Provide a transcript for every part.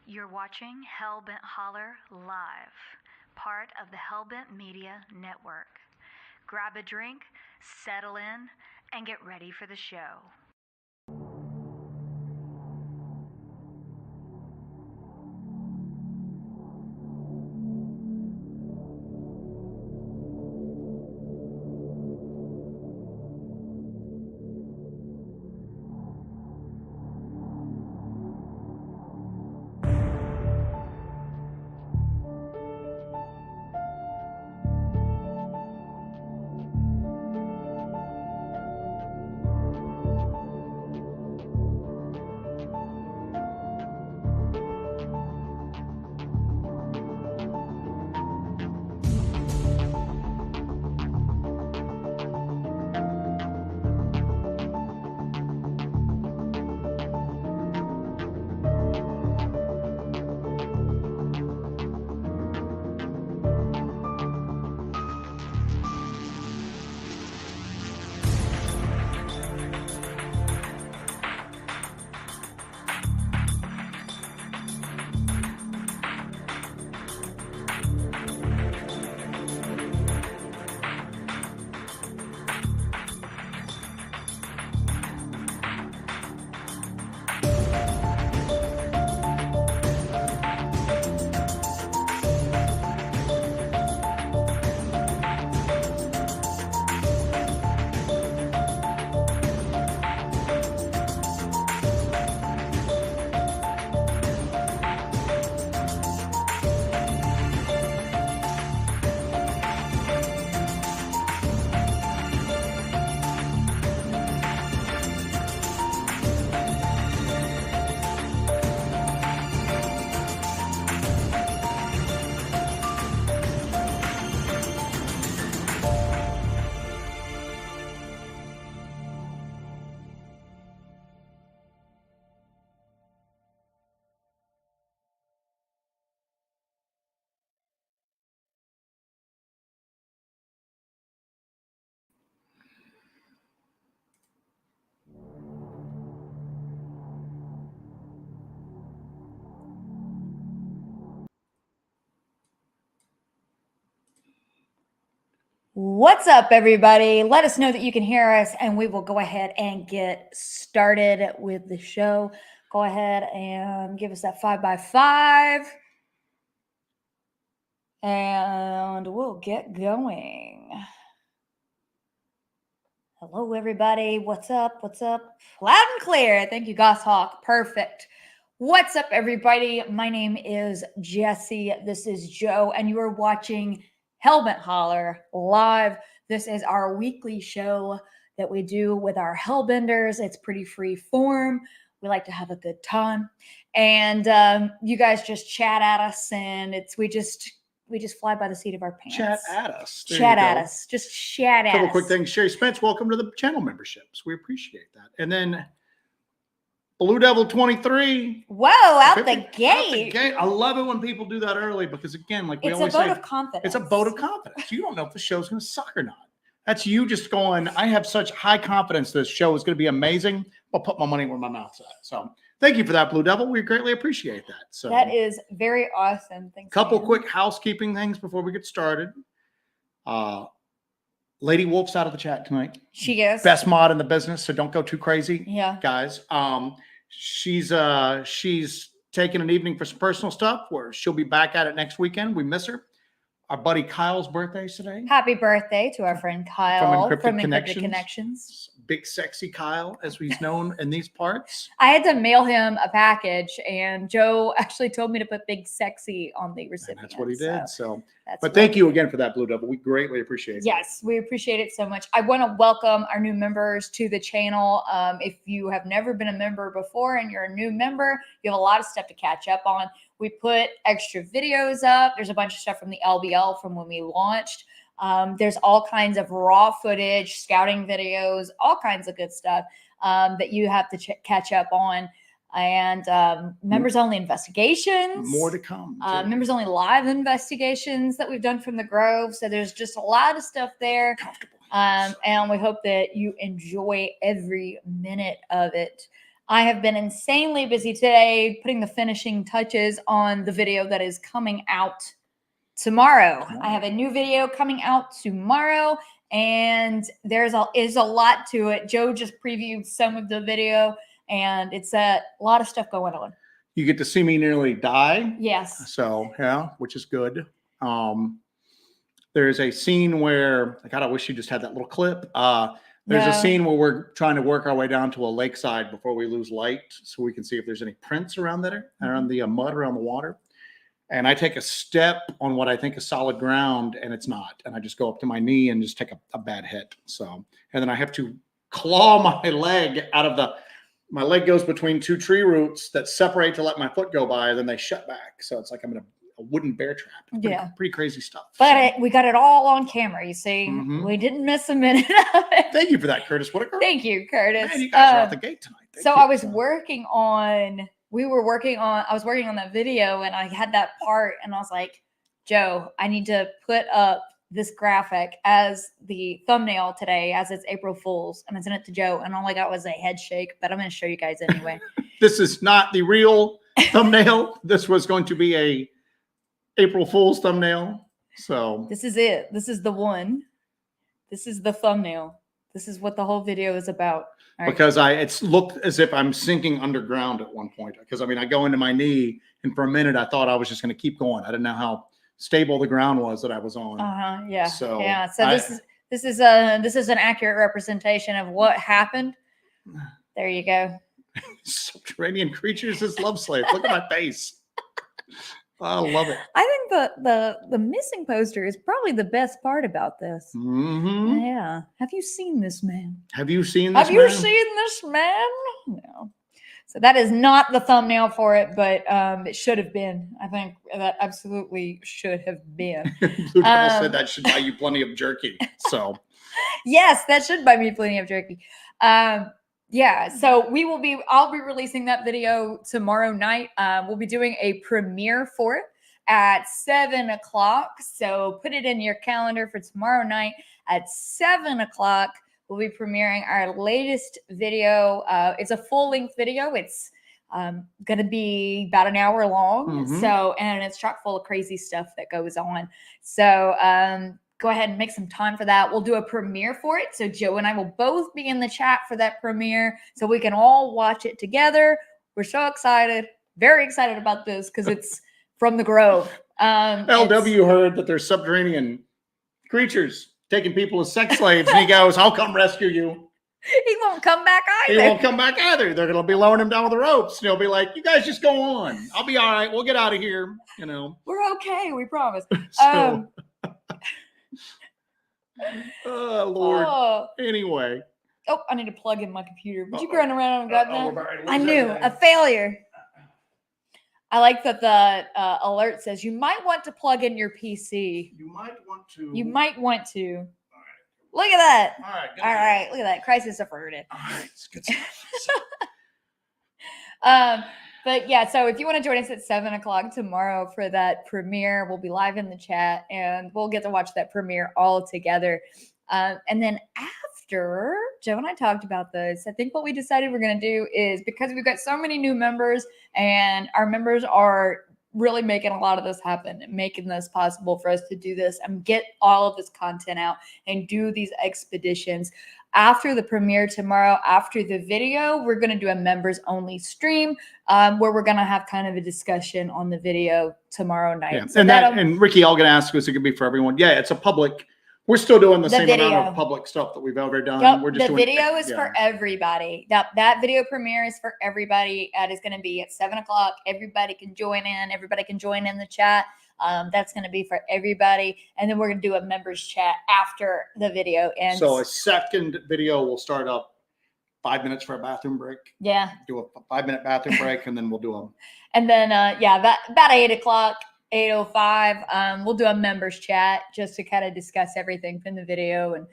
You're watching Hellbent Holler live, part of the Hellbent Media Network. Grab a drink, settle in, and get ready for the show. What's up, everybody? Let us know that you can hear us, and we will go ahead and get started with the show. Go ahead and give us that 5x5, and we'll get going. Hello, everybody. What's up? What's up? Loud and clear. Thank you, Goshawk. Perfect. What's up, everybody? My name is Jesse. This is Joe, and you are watching Hellbent Holler live. This is our weekly show that we do with our Hellbenders. It's pretty free form. We like to have a good time, and you guys just chat at us, and we just fly by the seat of our pants. Chat at us. Chat at us. Just chat at us. Couple quick things. Sherry Spence, welcome to the channel memberships. We appreciate that. And then Blue Devil 23. Whoa, out the gate. I love it when people do that early because, again, like we It's always a vote say, of confidence. it's a vote of confidence. You don't know if the show's going to suck or not. That's you just going, I have such high confidence this show is going to be amazing. I'll put my money where my mouth's at. So thank you for that, Blue Devil. We greatly appreciate that. So that is very awesome. Thanks. Couple quick housekeeping things before we get started. Lady Wolf's out of the chat tonight. She is best mod in the business, so don't go too crazy. Yeah, guys. She's taking an evening for some personal stuff where she'll be back at it next weekend. We miss her. Our buddy Kyle's birthday is today. Happy birthday to our friend Kyle from Encrypted Connections. Big sexy Kyle, as he's known in these parts. I had to mail him a package, and Joe actually told me to put big sexy on the recipient. And that's what he did. But thank you again for that, Blue Devil. We greatly appreciate it. Yes, we appreciate it so much. I want to welcome our new members to the channel. If you have never been a member before and you're a new member, you have a lot of stuff to catch up on. We put extra videos up. There's a bunch of stuff from the LBL from when we launched. There's all kinds of raw footage, scouting videos, all kinds of good stuff that you have to catch up on. And members only investigations. More to come. Members only live investigations that we've done from the Grove. So there's just a lot of stuff there. And we hope that you enjoy every minute of it. I have been insanely busy today putting the finishing touches on the video that is coming out tomorrow. I have a new video coming out tomorrow, and is a lot to it. Joe just previewed some of the video, and it's a lot of stuff going on. You get to see me nearly die. Yes. So yeah, which is good. There's a scene where, God, I wish you just had that little clip. There's a scene where we're trying to work our way down to a lakeside before we lose light, so we can see if there's any prints around there, around the mud, around the water. And I take a step on what I think is solid ground, and it's not. And I just go up to my knee and just take a bad hit. So, and then I have to claw my leg out of my leg goes between two tree roots that separate to let my foot go by, and then they shut back. So it's like I'm in a wooden bear trap. Pretty crazy stuff. But we got it all on camera, you see. We didn't miss a minute of it. Thank you for that, Curtis. What a girl. Thank you, Curtis. Man, you guys are out the gate tonight. I was working on that video, and I had that part, and I was like, Joe, I need to put up this graphic as the thumbnail today, as it's April Fool's, and I sent it to Joe, and all I got was a head shake, but I'm going to show you guys anyway. This is not the real thumbnail. This was going to be a April Fool's thumbnail. So this is it. This is the one. This is the thumbnail. This is what the whole video is about. Right. Because it's looked as if I'm sinking underground at one point. Because I go into my knee, and for a minute I thought I was just going to keep going. I didn't know how stable the ground was that I was on. Yeah. So this is an accurate representation of what happened. There you go. Subterranean creatures is love slave. Look at my face. I love it. I think the missing poster is probably the best part about this. Yeah. Have you seen this man? Have you seen this man? No. So that is not the thumbnail for it, but it should have been. I think that absolutely should have been. Blue Devil said that should buy you plenty of jerky. So yes, that should buy me plenty of jerky. Yeah, so I'll be releasing that video tomorrow night. We'll be doing a premiere for it at 7:00. So put it in your calendar for tomorrow night at 7:00. We'll be premiering our latest video. It's a full-length video. It's going to be about an hour long. And it's chock full of crazy stuff that goes on. So go ahead and make some time for that. We'll do a premiere for it. So Joe and I will both be in the chat for that premiere so we can all watch it together. We're so excited, very excited about this because it's from the Grove. LW heard that there's subterranean creatures taking people as sex slaves, and he goes, I'll come rescue you. He won't come back either. He won't come back either. They're going to be lowering him down with the ropes. And he'll be like, you guys just go on. I'll be all right. We'll get out of here. We're okay. We promise. Oh, Lord. Anyway. Oh, I need to plug in my computer. Would you run around and grab that? I knew. A failure. I like that the alert says you might want to plug in your PC. You might want to. All right. Look at that. All right. Look at that. Crisis averted. All right. It's good stuff. But yeah, so if you want to join us at 7:00 tomorrow for that premiere, we'll be live in the chat and we'll get to watch that premiere all together. And then after Joe and I talked about this, I think what we decided we're going to do is, because we've got so many new members and our members are really making a lot of this happen, making this possible for us to do this and get all of this content out and do these expeditions. After the premiere tomorrow, after the video, we're going to do a members only stream where we're going to have kind of a discussion on the video tomorrow night. Yeah. So and Ricky, all going to ask us, it could be for everyone. Yeah, it's a public. We're still doing the same video. amount of public stuff that we've ever done. Yep, We're just the video is for everybody. That video premiere is for everybody. It is going to be at 7:00. Everybody can join in. Everybody can join in the chat. That's going to be for everybody. And then we're going to do a members chat after the video ends. So a second video will start up 5 minutes for a bathroom break. Yeah. Do a 5-minute bathroom break, and then we'll do them. And then, about 8:00. 8:05. We'll do a members chat just to kind of discuss everything from the video and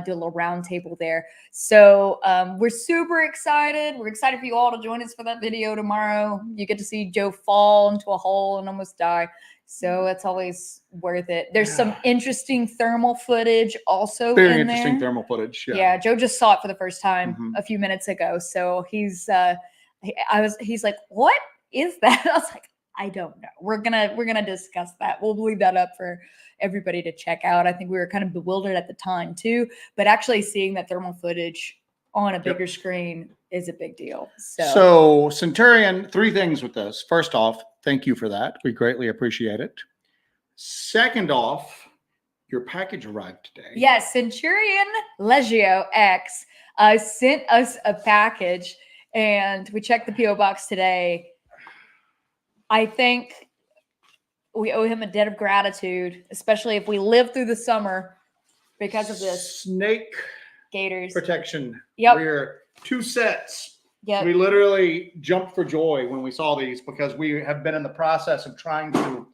do a little round table there. So we're super excited. We're excited for you all to join us for that video tomorrow. You get to see Joe fall into a hole and almost die. So it's always worth it. There's some interesting thermal footage also Very in interesting there. thermal footage. Yeah, Joe just saw it for the first time a few minutes ago. So he's He's like, what is that? I was like, I don't know. We're gonna discuss that. We'll leave that up for everybody to check out. I think we were kind of bewildered at the time too, but actually seeing that thermal footage on a bigger screen is a big deal. So Centurion, 3 things with this. First off, thank you for that. We greatly appreciate it. Second off, your package arrived today. Yes, Centurion Legio X sent us a package, and we checked the PO box today. I think we owe him a debt of gratitude, especially if we live through the summer because of this. Snake Gators protection. Yep. We're 2 sets. Yep. We literally jumped for joy when we saw these because we have been in the process of trying to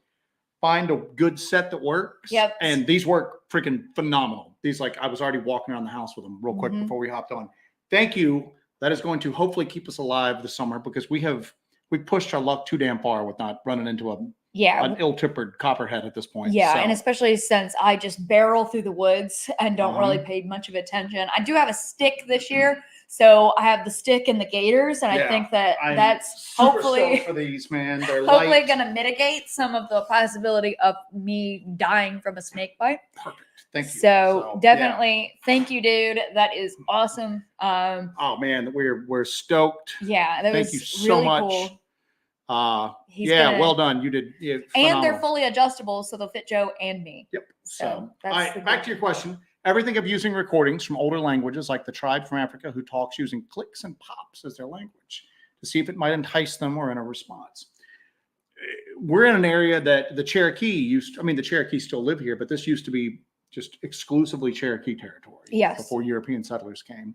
find a good set that works. Yep. And these work freaking phenomenal. These, like, I was already walking around the house with them real quick before we hopped on. Thank you. That is going to hopefully keep us alive this summer because we pushed our luck too damn far with not running into an ill-tempered copperhead at this point. Yeah, and especially since I just barrel through the woods and don't really pay much of attention. I do have a stick this year, so I have the stick and the gators, and I think that's hopefully for these, man. They're hopefully going to mitigate some of the possibility of me dying from a snake bite. Perfect. Thank you. So definitely, thank you, dude. That is awesome. Oh man, we're stoked. Yeah, that thank was you so really much. Cool. Well done. You did. And they're fully adjustable, so they'll fit Joe and me. Yep. So all right, back to your question. Everything of using recordings from older languages, like the tribe from Africa who talks using clicks and pops as their language, to see if it might entice them or in a response. We're in an area that the Cherokee the Cherokee still live here, but this used to be just exclusively Cherokee territory. Yes. Before European settlers came.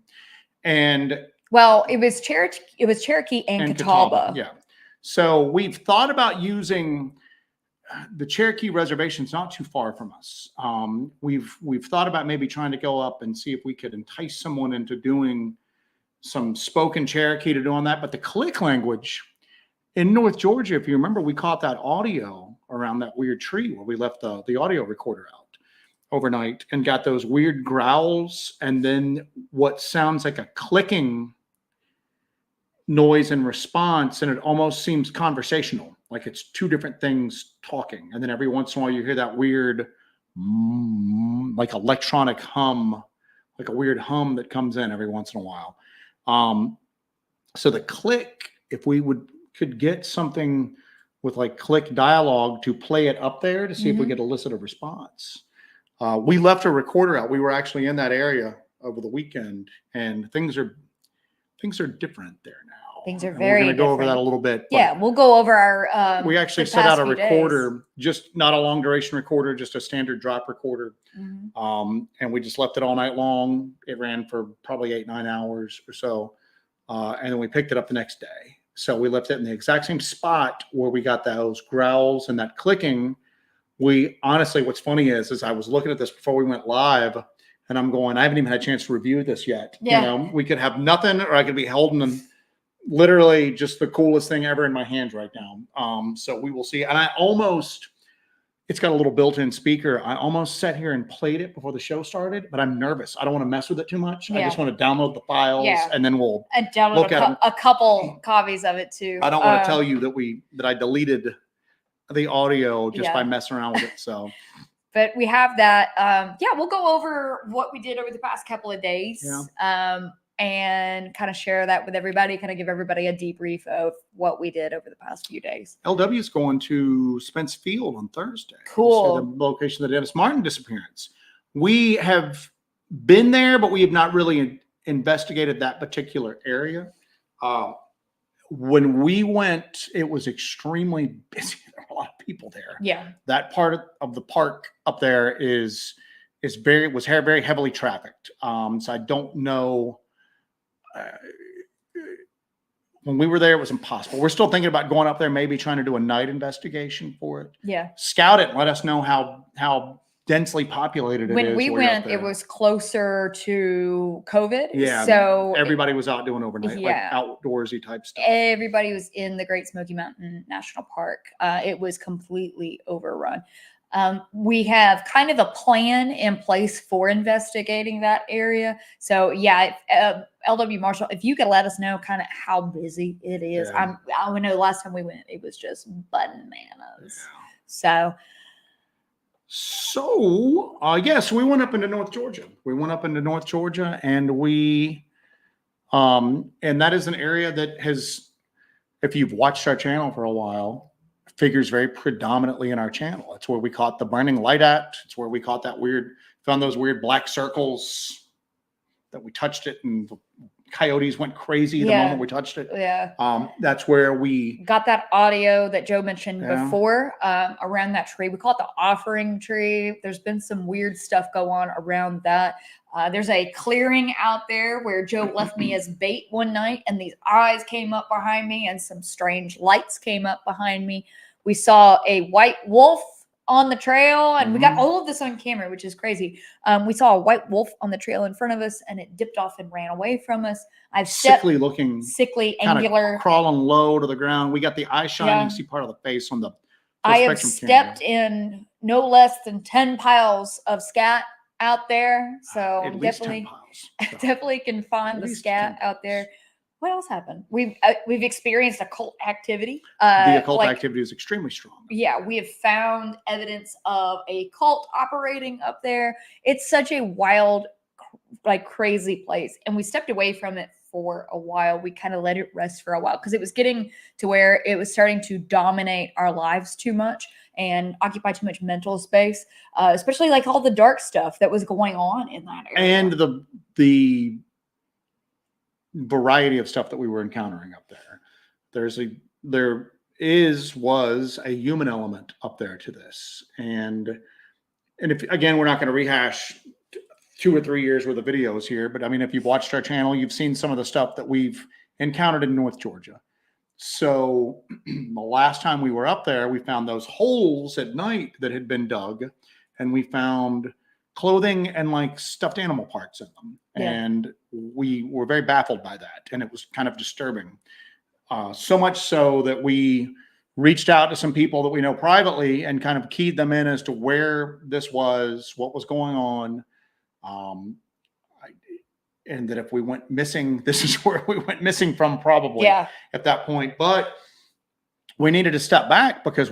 And it was Cherokee and Catawba. Yeah. So we've thought about using the Cherokee reservation's not too far from us. We've thought about maybe trying to go up and see if we could entice someone into doing some spoken Cherokee to doing that. But the click language in North Georgia, if you remember, we caught that audio around that weird tree where we left the audio recorder out overnight and got those weird growls and then what sounds like a clicking noise in response, and it almost seems conversational, like it's 2 different things talking, and then every once in a while you hear that weird like electronic hum, like a weird hum that comes in every once in a while. So the click, if we could get something with like click dialogue to play it up there to see if we could elicit a response. We left a recorder out. We were actually in that area over the weekend, and things are different there now. Things are and very we're going to go over different. that a little bit. Yeah, we'll go over our. We actually set out a recorder, just not a long duration recorder, just a standard drop recorder. And we just left it all night long. It ran for probably 8-9 hours or so. And then we picked it up the next day. So we left it in the exact same spot where we got those growls and that clicking. We honestly, what's funny is I was looking at this before we went live, and I'm going, I haven't even had a chance to review this yet. Yeah. You know, we could have nothing, or I could be holding literally just the coolest thing ever in my hands right now. So we will see. And it's got a little built-in speaker. I almost sat here and played it before the show started, but I'm nervous. I don't want to mess with it too much. I just want to download the files and then we'll download a couple copies of it too. I don't want to tell you that I deleted the audio just by messing around with it. So, but we have that. We'll go over what we did over the past couple of days. And kind of share that with everybody, kind of give everybody a debrief of what we did over the past few days. LW is going to Spence Field on Thursday. Cool. The location of the Dennis Martin disappearance. We have been there, but we have not really investigated that particular area. When we went, it was extremely busy. There were a lot of people there. Yeah. That part of the park up there was very heavily trafficked. So I don't know. When we were there, it was impossible. We're still thinking about going up there, maybe trying to do a night investigation for it. Yeah. Scout it and let us know how densely populated it is. When we went, it was closer to COVID. Yeah. So everybody was out doing overnight, like outdoorsy type stuff. Everybody was in the Great Smoky Mountain National Park. It was completely overrun. We have kind of a plan in place for investigating that area. So yeah, LW Marshall, if you could let us know kind of how busy it is. Yeah. I know last time we went, it was just bananas. Yeah. So, yes, we went up into North Georgia. And and that is an area that has, if you've watched our channel for a while, figures very predominantly in our channel. It's where we caught the burning light at. It's where we caught found those weird black circles that we touched it, and the coyotes went crazy the moment we touched it. Yeah. That's where we got that audio that Joe mentioned before around that tree. We call it the offering tree. There's been some weird stuff go on around that. There's a clearing out there where Joe left me as bait one night, and these eyes came up behind me and some strange lights came up behind me. We saw a white wolf on the trail, and we got all of this on camera, which is crazy. We saw a white wolf on the trail in front of us, and it dipped off and ran away from us. Sickly looking, sickly, angular, crawling low to the ground. We got the eye shine. You can see part of the face on the. I have stepped in no less than 10 piles of scat out there, so definitely can find the scat out there. What else happened? We've experienced occult activity. The occult activity is extremely strong. Yeah, we have found evidence of a cult operating up there. It's such a wild, crazy place. And we stepped away from it for a while. We kind of let it rest for a while because it was getting to where it was starting to dominate our lives too much and occupy too much mental space, especially all the dark stuff that was going on in that area. And the variety of stuff that we were encountering up there. There was a human element up there to this. And if, again, we're not going to rehash 2 or 3 years worth of videos here, but I mean, if you've watched our channel, you've seen some of the stuff that we've encountered in North Georgia. So the last time we were up there, we found those holes at night that had been dug, and we found clothing and stuffed animal parts in them. Yeah. And we were very baffled by that. And it was kind of disturbing. So much so that we reached out to some people that we know privately and kind of keyed them in as to where this was, what was going on. And that if we went missing, this is where we went missing from probably at that point. But we needed to step back because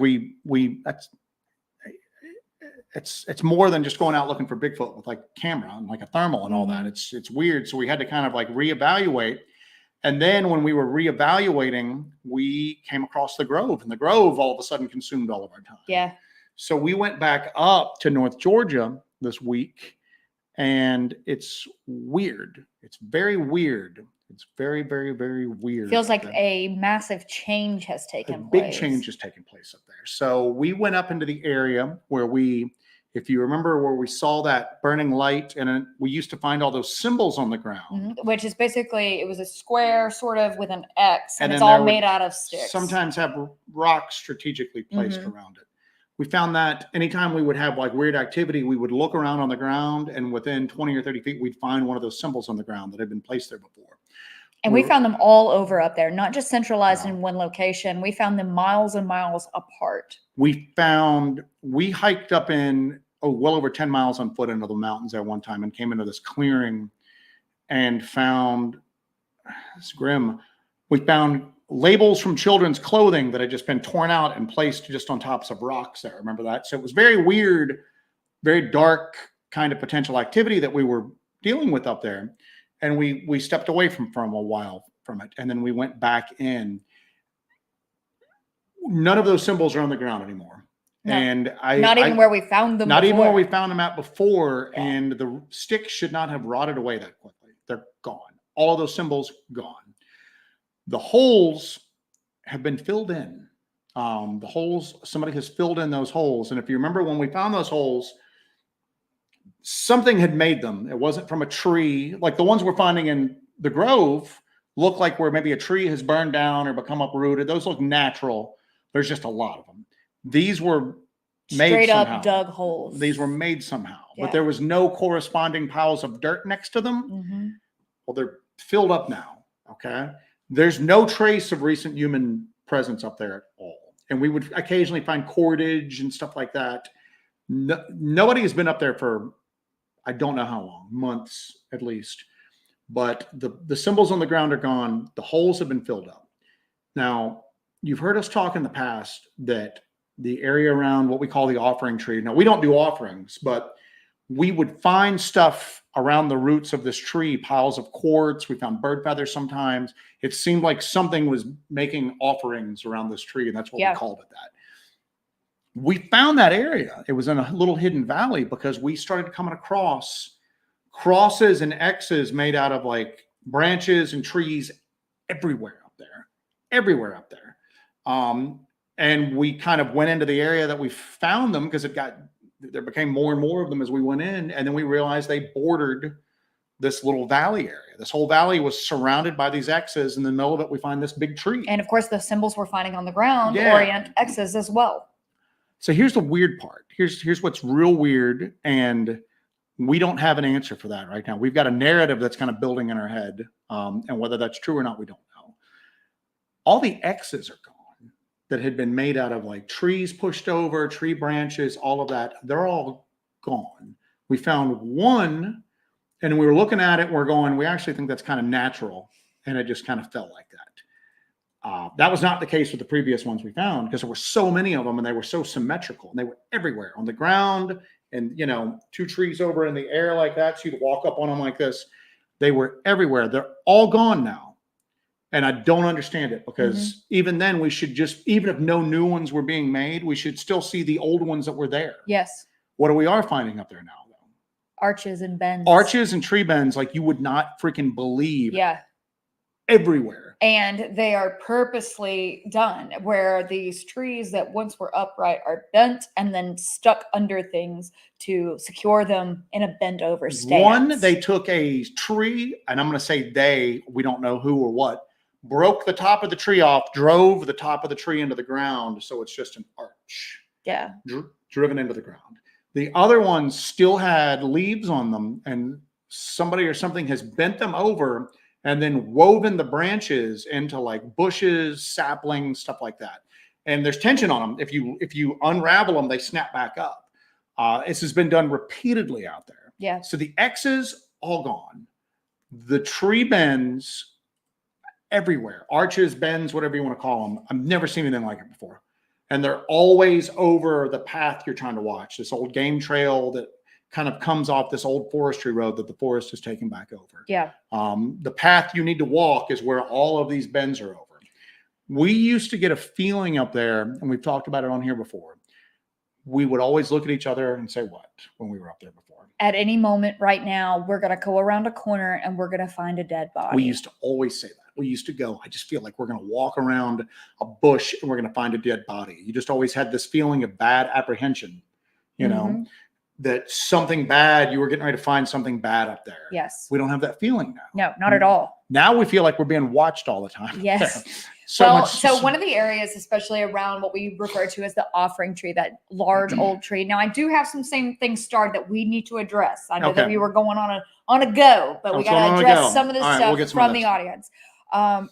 it's more than just going out looking for Bigfoot with camera and a thermal and all that. It's weird. So we had to kind of reevaluate. And then when we were reevaluating, we came across the Grove, and the Grove all of a sudden consumed all of our time. Yeah. So we went back up to North Georgia this week, and it's weird. It's very weird. It's very, very, very weird. Feels like a massive change has taken place. Big change has taken place up there. So we went up into the area where if you remember, where we saw that burning light, and we used to find all those symbols on the ground. Which is basically, it was a square sort of with an X, and it's all made out of sticks. Sometimes have rocks strategically placed around it. We found that anytime we would have weird activity, we would look around on the ground, and within 20 or 30 feet, we'd find one of those symbols on the ground that had been placed there before. And we found them all over up there, not just centralized in one location. We found them miles and miles apart. We hiked up in well over 10 miles on foot into the mountains at one time and came into this clearing and found, it's grim, we found labels from children's clothing that had just been torn out and placed just on tops of rocks there. Remember that? So it was very weird, very dark kind of potential activity that we were dealing with up there. And we stepped away from a while from it. And then we went back in. None of those symbols are on the ground anymore. No, and not even where we found them. Not even where we found them at before. Yeah. And the sticks should not have rotted away that quickly. They're gone. All of those symbols gone. The holes have been filled in. The holes, somebody has filled in those holes. And if you remember when we found those holes, something had made them. It wasn't from a tree. Like the ones we're finding in the Grove look like where maybe a tree has burned down or become uprooted. Those look natural. There's just a lot of them. These were made straight somehow. Up dug holes. These were made somehow, but there was no corresponding piles of dirt next to them. Well, they're filled up now. Okay. There's no trace of recent human presence up there at all. And we would occasionally find cordage and stuff like that. Nobody has been up there for, I don't know how long, months at least. But the symbols on the ground are gone. The holes have been filled up. Now, you've heard us talk in the past that the area around what we call the offering tree. Now, we don't do offerings, but we would find stuff around the roots of this tree, piles of quartz. We found bird feathers sometimes. It seemed like something was making offerings around this tree, and that's what we called it that. We found that area. It was in a little hidden valley because we started coming across crosses and X's made out of like branches and trees everywhere up there. And we kind of went into the area that we found them because there became more and more of them as we went in. And then we realized they bordered this little valley area. This whole valley was surrounded by these X's. In the middle of it, we find this big tree. And of course, the symbols we're finding on the ground orient X's as well. So here's the weird part. Here's what's real weird. And we don't have an answer for that right now. We've got a narrative that's kind of building in our head. And whether that's true or not, we don't know. All the X's are gone that had been made out of like trees pushed over, tree branches, all of that. They're all gone. We found one, and we were looking at it, and we're going, we actually think that's kind of natural. And it just kind of felt like that. That was not the case with the previous ones we found because there were so many of them and they were so symmetrical and they were everywhere on the ground and, you know, two trees over in the air like that. So you'd walk up on them like this. They were everywhere. They're all gone now. And I don't understand it because even then we should just, even if no new ones were being made, we should still see the old ones that were there. Yes. What we are finding up there now, though? Arches and bends. Arches and tree bends like you would not freaking believe. Yeah. Everywhere. And they are purposely done where these trees that once were upright are bent and then stuck under things to secure them in a bent over stance. One, they took a tree, and I'm going to say we don't know who or what, broke the top of the tree off, drove the top of the tree into the ground. So it's just an arch. Yeah. Driven into the ground. The other ones still had leaves on them, and somebody or something has bent them over and then woven the branches into like bushes, saplings, stuff like that. And there's tension on them. If you unravel them, they snap back up. This has been done repeatedly out there. Yeah. So the X's all gone. The tree bends everywhere. Arches, bends, whatever you want to call them. I've never seen anything like it before. And they're always over the path you're trying to watch. This old game trail that kind of comes off this old forestry road that the forest has taken back over. Yeah. The path you need to walk is where all of these bends are over. We used to get a feeling up there, and we've talked about it on here before. We would always look at each other and say, what, when we were up there before? At any moment right now, we're going to go around a corner and we're going to find a dead body. We used to always say that. We used to go, I just feel like we're going to walk around a bush and we're going to find a dead body. You just always had this feeling of bad apprehension, you know, that something bad, you were getting ready to find something bad up there. Yes. We don't have that feeling now. No, not at all. Now we feel like we're being watched all the time. Yes. So one of the areas, especially around what we refer to as the offering tree, that large old tree. Now, I do have some same things starred that we need to address. I know that we were going on a go, but we got to address some of this stuff from the audience.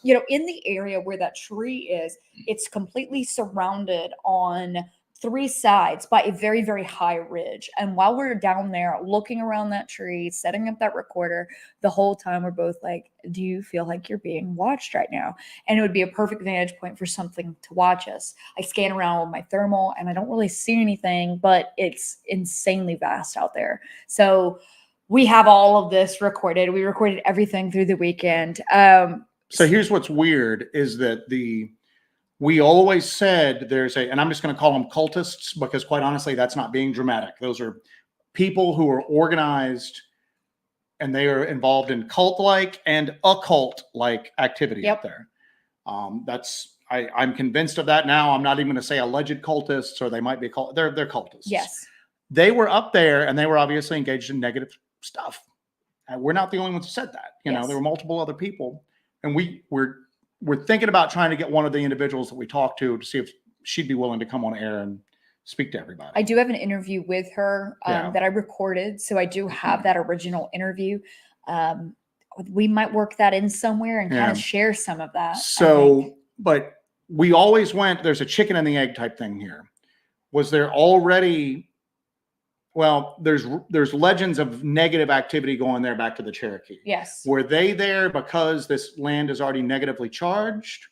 You know, in the area where that tree is, it's completely surrounded on 3 sides by a very, very high ridge. And while we're down there looking around that tree, setting up that recorder, the whole time we're both like, do you feel like you're being watched right now? And it would be a perfect vantage point for something to watch us. I scan around with my thermal and I don't really see anything, but it's insanely vast out there. So we have all of this recorded. We recorded everything through the weekend. So here's what's weird is that we always said and I'm just going to call them cultists because quite honestly, that's not being dramatic. Those are people who are organized and they are involved in cult-like and occult-like activity up there. I'm convinced of that now. I'm not even going to say alleged cultists, or they might be they're cultists. Yes. They were up there and they were obviously engaged in negative stuff. We're not the only ones who said that. You know, there were multiple other people. And we're thinking about trying to get one of the individuals that we talked to see if she'd be willing to come on air and speak to everybody. I do have an interview with her that I recorded. So I do have that original interview. We might work that in somewhere and kind of share some of that. So, but we always there's a chicken and the egg type thing here. Was there already Well, there's legends of negative activity going there back to the Cherokee. Yes. Were they there because this land is already negatively charged?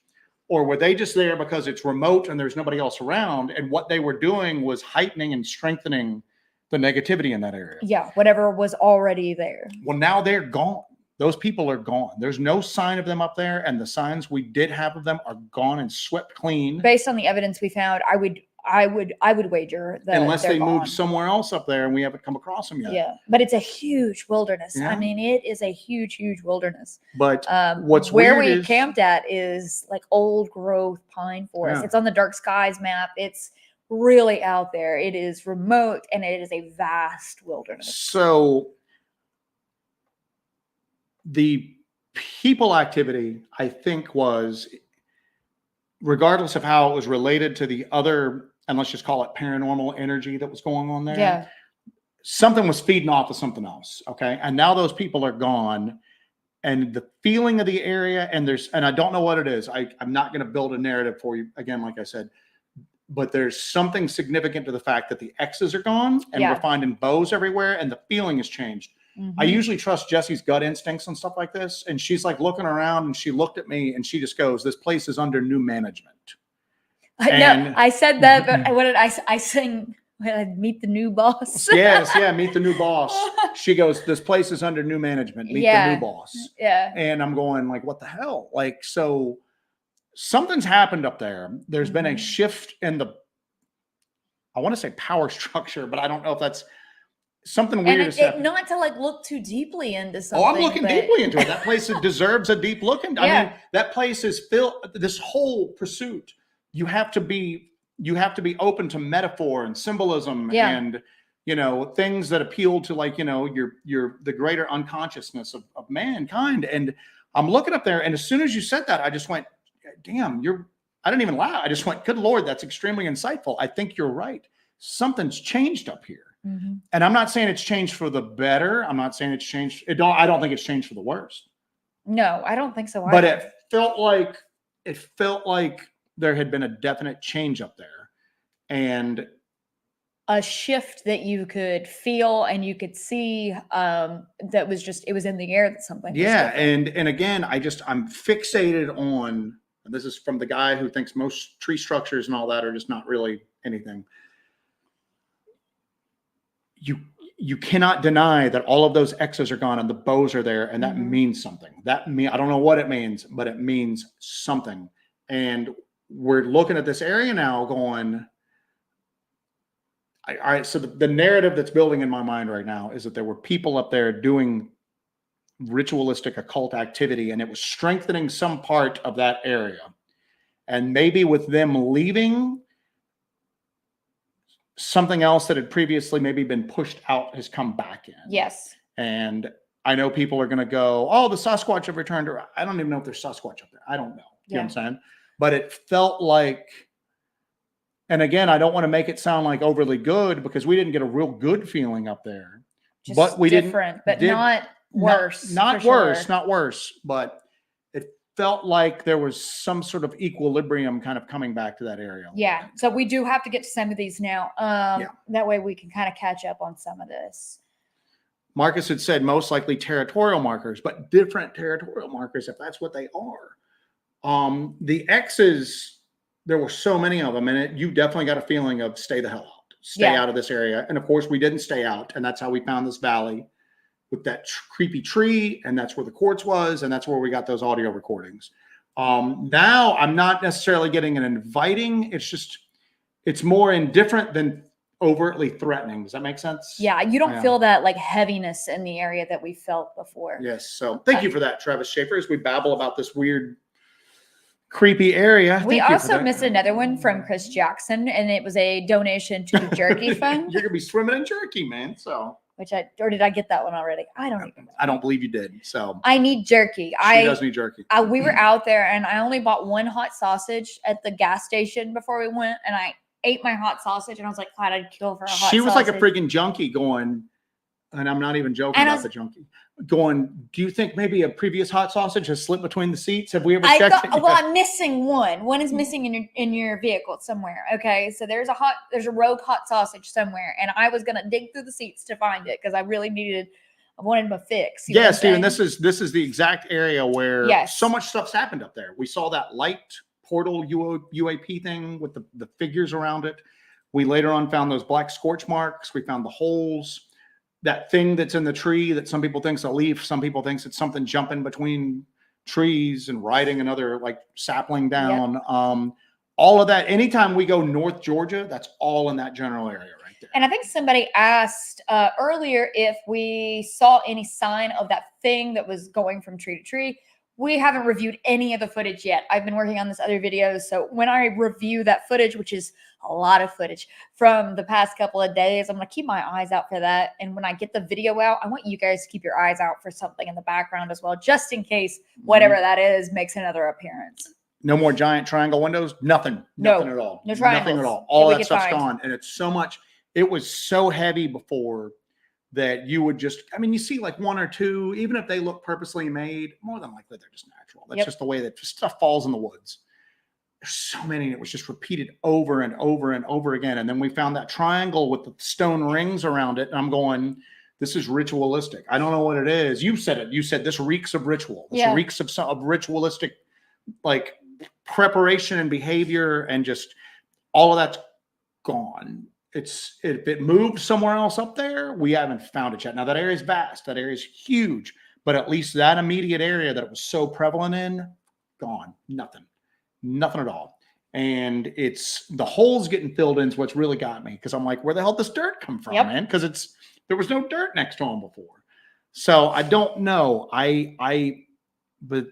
Or were they just there because it's remote and there's nobody else around? And what they were doing was heightening and strengthening the negativity in that area. Yeah, whatever was already there. Well, now they're gone. Those people are gone. There's no sign of them up there. And the signs we did have of them are gone and swept clean. Based on the evidence we found, I would wager that unless they gone. moved somewhere else up there and we haven't come across them yet. Yeah, but it's a huge wilderness. Yeah. I mean, it is a huge wilderness. But what's where weird we is, camped at is like old growth pine forest. Yeah. It's on the Dark Skies map. It's really out there. It is remote and it is a vast wilderness. So the people activity, I think, was, regardless of how it was related to the other, and let's just call it paranormal energy that was going on there. Yeah. Something was feeding off of something else. Okay. And now those people are gone. And the feeling of the area, and I don't know what it is. I'm not going to build a narrative for you again, like I said, but there's something significant to the fact that the X's are gone and we're finding bows everywhere and the feeling has changed. I usually trust Jesse's gut instincts and stuff like this. And she's like looking around and she looked at me and she just goes, "This place is under new management." No, I said that, but what did I sing? Meet the new boss. Yes, yeah, meet the new boss. She goes, "This place is under new management. Meet the new boss." Yeah. And I'm going like, what the hell? Like, so something's happened up there. There's been a shift in the, I want to say power structure, but I don't know if that's something weird. And not to like look too deeply into something. Oh, I'm looking deeply into it. That place deserves a deep look. I mean, that place is filled. This whole pursuit, you have to be open to metaphor and symbolism and, things that appeal to, like, the greater unconsciousness of mankind. And I'm looking up there, and as soon as you said that, I just went, damn, I didn't even laugh. I just went, good Lord, that's extremely insightful. I think you're right. Something's changed up here. And I'm not saying it's changed for the better. I'm not saying it's changed. I don't think it's changed for the worse. No, I don't think so either. But it felt like there had been a definite change up there, and a shift that you could feel and you could see. That was it was in the air that something. Yeah, and again, I'm fixated on. And this is from the guy who thinks most tree structures and all that are just not really anything. You cannot deny that all of those X's are gone and the bows are there, and that means something. I don't know what it means, but it means something. And we're looking at this area now going, all right, so the narrative that's building in my mind right now is that there were people up there doing ritualistic occult activity, and it was strengthening some part of that area. And maybe with them leaving, something else that had previously maybe been pushed out has come back in. Yes. And I know people are going to go, "Oh, the Sasquatch have returned." I don't even know if there's Sasquatch up there. I don't know. You know what I'm saying? But it felt like, and again, I don't want to make it sound like overly good, because we didn't get a real good feeling up there. Just but we different, but not worse. Not worse, but it felt like there was some sort of equilibrium kind of coming back to that area. Yeah. So we do have to get to some of these now. That way we can kind of catch up on some of this. Marcus had said most likely territorial markers, but different territorial markers, if that's what they are. The X's, there were so many of them, and you definitely got a feeling of stay the hell out, stay out of this area. And of course we didn't stay out. And that's how we found this valley with that creepy tree. And that's where the quartz was. And that's where we got those audio recordings. Now I'm not necessarily getting an inviting. It's more indifferent than overtly threatening. Does that make sense? Yeah. You don't feel that like heaviness in the area that we felt before. Yes. So thank you for that, Travis Schaefer, as we babble about this weird, creepy area. We also missed another one from Chris Jackson, and it was a donation to the jerky fund. You're gonna be swimming in jerky, man. So, or did I get that one already? I don't even know. I don't believe you did. So I need jerky. She does need jerky. We were out there, and I only bought one hot sausage at the gas station before we went, and I ate my hot sausage, and I was like, God, I'd kill for a hot sausage. She was like a freaking junkie going, and I'm not even joking And about the junkie, going, do you think maybe a previous hot sausage has slipped between the seats? Have we ever I checked thought, it yet? well, I'm missing one. One is missing in your vehicle somewhere. Okay, so there's a rogue hot sausage somewhere, and I was gonna dig through the seats to find it because I wanted my fix. You know Yeah, what I'm Steven, saying? this is the exact area where Yes. so much stuff's happened up there. We saw that light portal UAP thing with the figures around it. We later on found those black scorch marks. We found the holes. That thing that's in the tree that some people think's a leaf, some people thinks it's something jumping between trees and riding another like sapling down. Yep. All of that. Anytime we go North Georgia, that's all in that general area right there. And I think somebody asked earlier if we saw any sign of that thing that was going from tree to tree. We haven't reviewed any of the footage yet. I've been working on this other video. So when I review that footage, which is a lot of footage from the past couple of days, I'm going to keep my eyes out for that. And when I get the video out, I want you guys to keep your eyes out for something in the background as well, just in case whatever that is makes another appearance. No more giant triangle windows. Nothing. Nothing at all. No triangles. Nothing at all. All that stuff's gone. And it's so much. It was so heavy before that you would just, I mean, you see like one or two, even if they look purposely made, more than likely they're just natural. That's just the way that stuff falls in the woods. There's so many, and it was just repeated over and over and over again. And then we found that triangle with the stone rings around it. And I'm going, this is ritualistic. I don't know what it is. You said it. You said this reeks of ritual. This reeks of ritualistic, like preparation and behavior, and just all of that's gone. If it moved somewhere else up there, we haven't found it yet. Now that area is vast, that area is huge, but at least that immediate area that it was so prevalent in, gone. Nothing at all. And it's the holes getting filled in is what's really got me, because I'm like, where the hell does dirt come from, man? Because there was no dirt next to them before. So I don't know. But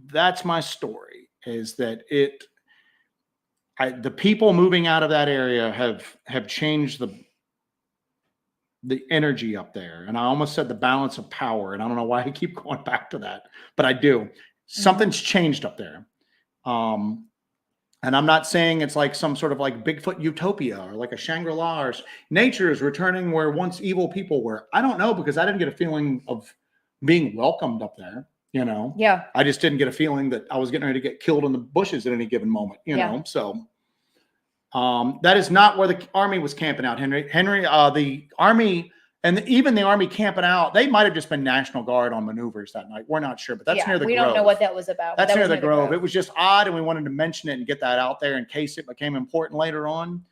that's my story, is that the people moving out of that area have changed the energy up there. And I almost said the balance of power. And I don't know why I keep going back to that, but I do. Something's changed up there. And I'm not saying it's like some sort of like Bigfoot utopia or like a Shangri-La, or nature is returning where once evil people were. I don't know, because I didn't get a feeling of being welcomed up there. You know, I just didn't get a feeling that I was getting ready to get killed in the bushes at any given moment, you know? So, that is not where the army was camping out, Henry, the army, and even the army camping out, they might've just been National Guard on maneuvers that night. We're not sure, but that's near the Grove. We don't know what that was about. That's near the Grove. It was just odd. And we wanted to mention it and get that out there in case it became important later on.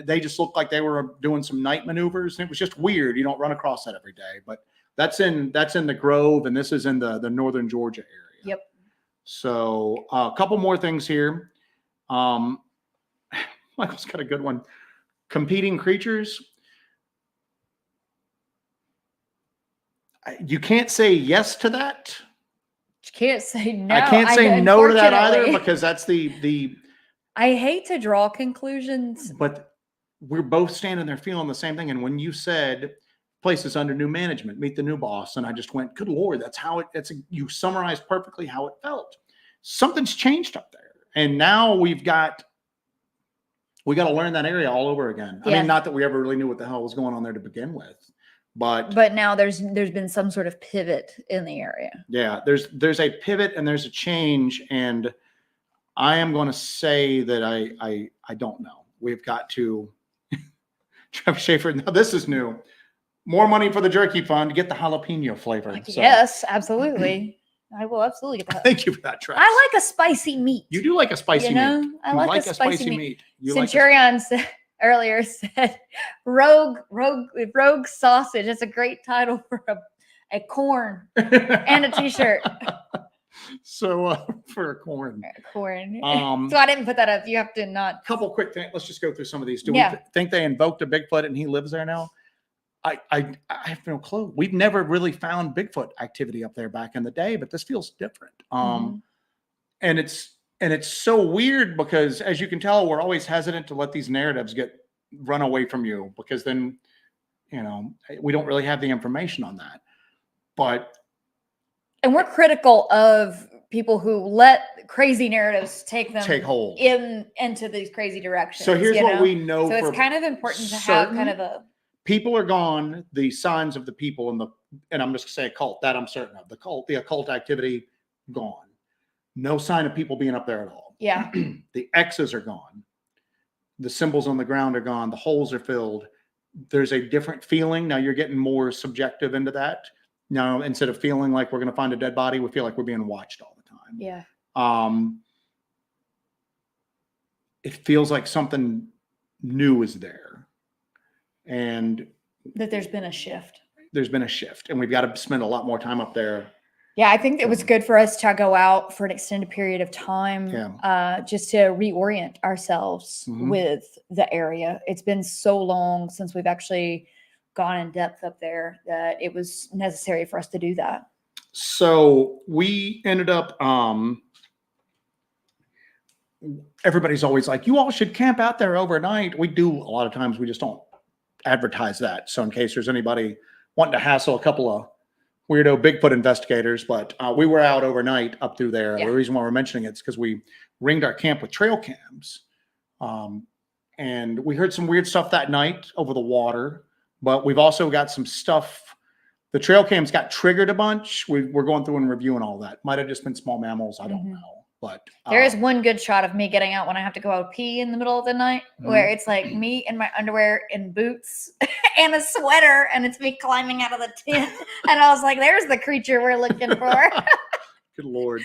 They just looked like they were doing some night maneuvers, and it was just weird. You don't run across that every day, but that's in the Grove, and this is in the northern Georgia area. Yep. So a couple more things here. Michael's got a good one. Competing creatures. You can't say yes to that. You can't say no. I can't say no to that either, because that's the. I hate to draw conclusions, but we're both standing there feeling the same thing. And when you said places under new management, meet the new boss, and I just went, good Lord, that's how you summarized perfectly how it felt. Something's changed up there. And now we got to learn that area all over again. I mean, not that we ever really knew what the hell was going on there to begin with, but now there's been some sort of pivot in the area. Yeah, there's a pivot and there's a change. And I am going to say that I don't know. We've got to Trev Schaefer. Now this is new. More money for the jerky fund to get the jalapeno flavor. Yes, absolutely. I will absolutely get that. Thank you for that, Trev. I like a spicy meat. You do like a spicy meat. I like a spicy meat. Centurion earlier said rogue sausage. It's a great title for a corn and a t-shirt. So for a corn. So I didn't put that up. You have to not. Couple quick things. Let's just go through some of these. Do we think they invoked a Bigfoot and he lives there now? I have no clue. We've never really found Bigfoot activity up there back in the day, but this feels different. And it's so weird because, as you can tell, we're always hesitant to let these narratives run away from you, because then, we don't really have the information on that. And we're critical of people who let crazy narratives take hold into these crazy directions. So here's what we know. So it's kind of important to have kind of a people are gone. The signs of the people and I'm just gonna say occult, that I'm certain of. The occult activity, gone. No sign of people being up there at all. Yeah. The X's are gone. The symbols on the ground are gone. The holes are filled. There's a different feeling. Now you're getting more subjective into that. Now, instead of feeling like we're going to find a dead body, we feel like we're being watched all the time. Yeah. It feels like something new is there. And that there's been a shift. And we've got to spend a lot more time up there. Yeah, I think it was good for us to go out for an extended period of time, just to reorient ourselves with the area. It's been so long since we've actually gone in depth up there that it was necessary for us to do that. So we ended up, everybody's always like, you all should camp out there overnight. We do a lot of times. We just don't advertise that. So in case there's anybody wanting to hassle a couple of weirdo Bigfoot investigators, but we were out overnight up through there. The reason why we're mentioning it is because we ringed our camp with trail cams. And we heard some weird stuff that night over the water, but we've also got some stuff. The trail cams got triggered a bunch. We're going through and reviewing all that. Might have just been small mammals. I don't know. But there is one good shot of me getting out when I have to go out pee in the middle of the night, where it's like me in my underwear and boots and a sweater, and it's me climbing out of the tent. And I was like, "There's the creature we're looking for." Good Lord.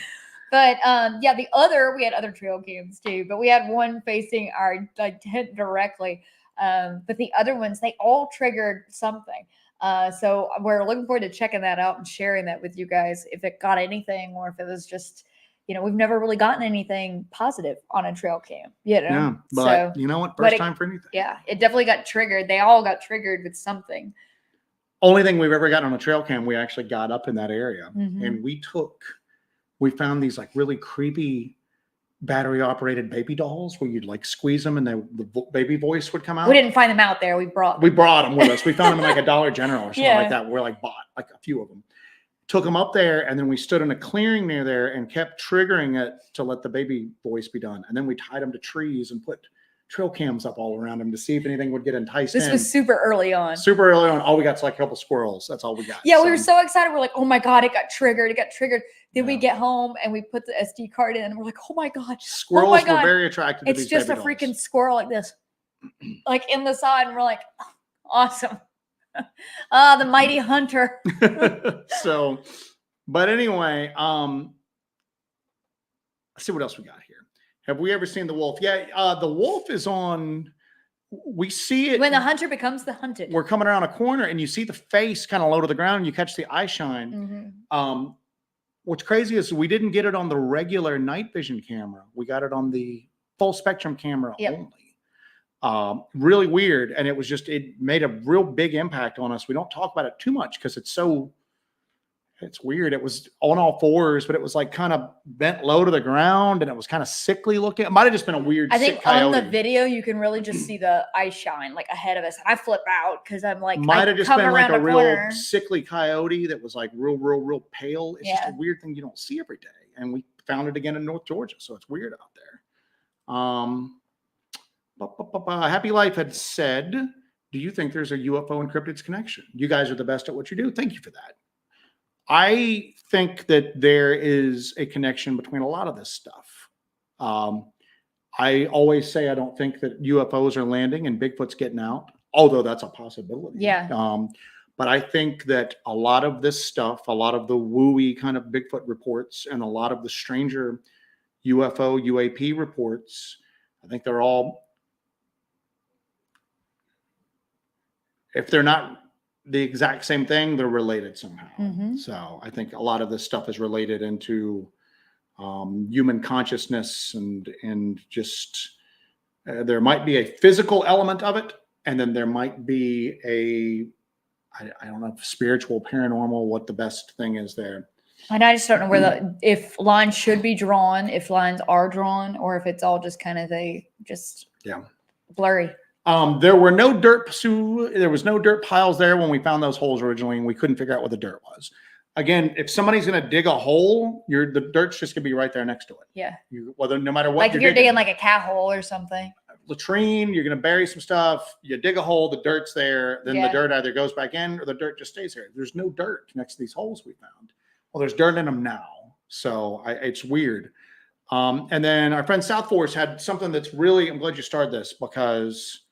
But we had other trail cams too, but we had one facing our tent directly. But the other ones, they all triggered something. So we're looking forward to checking that out and sharing that with you guys, if it got anything or if it was just. We've never really gotten anything positive on a trail cam, Yeah, but you know what? First time for anything. Yeah, it definitely got triggered. They all got triggered with something. Only thing we've ever gotten on a trail cam, we actually got up in that area. And we found these like really creepy battery operated baby dolls where you'd like squeeze them and the baby voice would come out. We didn't find them out there. We brought them with us. We found them in like a Dollar General or something like that. We're like bought like a few of them. Took them up there, and then we stood in a clearing near there and kept triggering it to let the baby voice be done. And then we tied them to trees and put trail cams up all around them to see if anything would get enticed in. This was super early on. All we got is like a couple squirrels. That's all we got. Yeah, we were so excited. We're like, oh my God, it got triggered. Then we get home and we put the SD card in and we're like, oh my God. Squirrels were very attracted to these baby dolls. It's just a freaking squirrel like this. Like in the side, and we're like, oh, awesome. The mighty hunter. So, but anyway, let's see what else we got here. Have we ever seen the wolf? Yeah, the wolf is on. We see it when the hunter becomes the hunted. We're coming around a corner, and you see the face kind of low to the ground. And you catch the eye shine. What's crazy is we didn't get it on the regular night vision camera. We got it on the full spectrum camera only. Really weird, and it made a real big impact on us. We don't talk about it too much because it's weird. It was on all fours, but it was like kind of bent low to the ground, and it was kind of sickly looking. It might have just been a weird. I think on the video you can really just see the eye shine like ahead of us. And I flip out because I'm like, might have just been like a real sickly coyote that was like real pale. It's just a weird thing you don't see every day, and we found it again in North Georgia, so it's weird out there. Happy Life had said, do you think there's a UFO and cryptids connection? You guys are the best at what you do. Thank you for that. I think that there is a connection between a lot of this stuff. I always say I don't think that UFOs are landing and Bigfoot's getting out, although that's a possibility. Yeah. But I think that a lot of this stuff, a lot of the wooey kind of Bigfoot reports and a lot of the stranger UFO, UAP reports, I think they're all, if they're not the exact same thing, they're related somehow. So I think a lot of this stuff is related into human consciousness and just there might be a physical element of it, and then there might be I don't know, spiritual, paranormal, what the best thing is there. And I just don't know if lines should be drawn, if lines are drawn, or if it's all just kind of blurry. There was no dirt piles there when we found those holes originally, and we couldn't figure out what the dirt was. Again, if somebody's going to dig a hole, the dirt's just going to be right there next to it. Yeah. No matter what. Like if you're digging like a cat hole or something. latrine. You're going to bury some stuff. You dig a hole. The dirt's there. Then the dirt either goes back in or the dirt just stays there. There's no dirt next to these holes we found. Well, there's dirt in them now. So it's weird. And then our friend South Force had something that's really, I'm glad you started this, because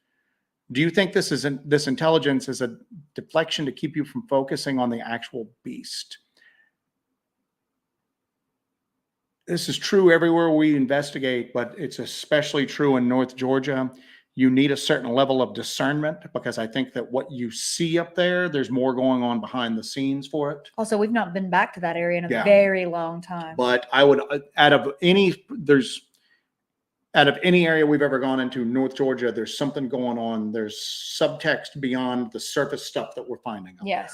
do you think this intelligence is a deflection to keep you from focusing on the actual beast? This is true everywhere we investigate, but it's especially true in North Georgia. You need a certain level of discernment, because I think that what you see up there, there's more going on behind the scenes for it. Also, we've not been back to that area in a very long time. But I would, out of any area we've ever gone into, North Georgia, there's something going on. There's subtext beyond the surface stuff that we're finding up there.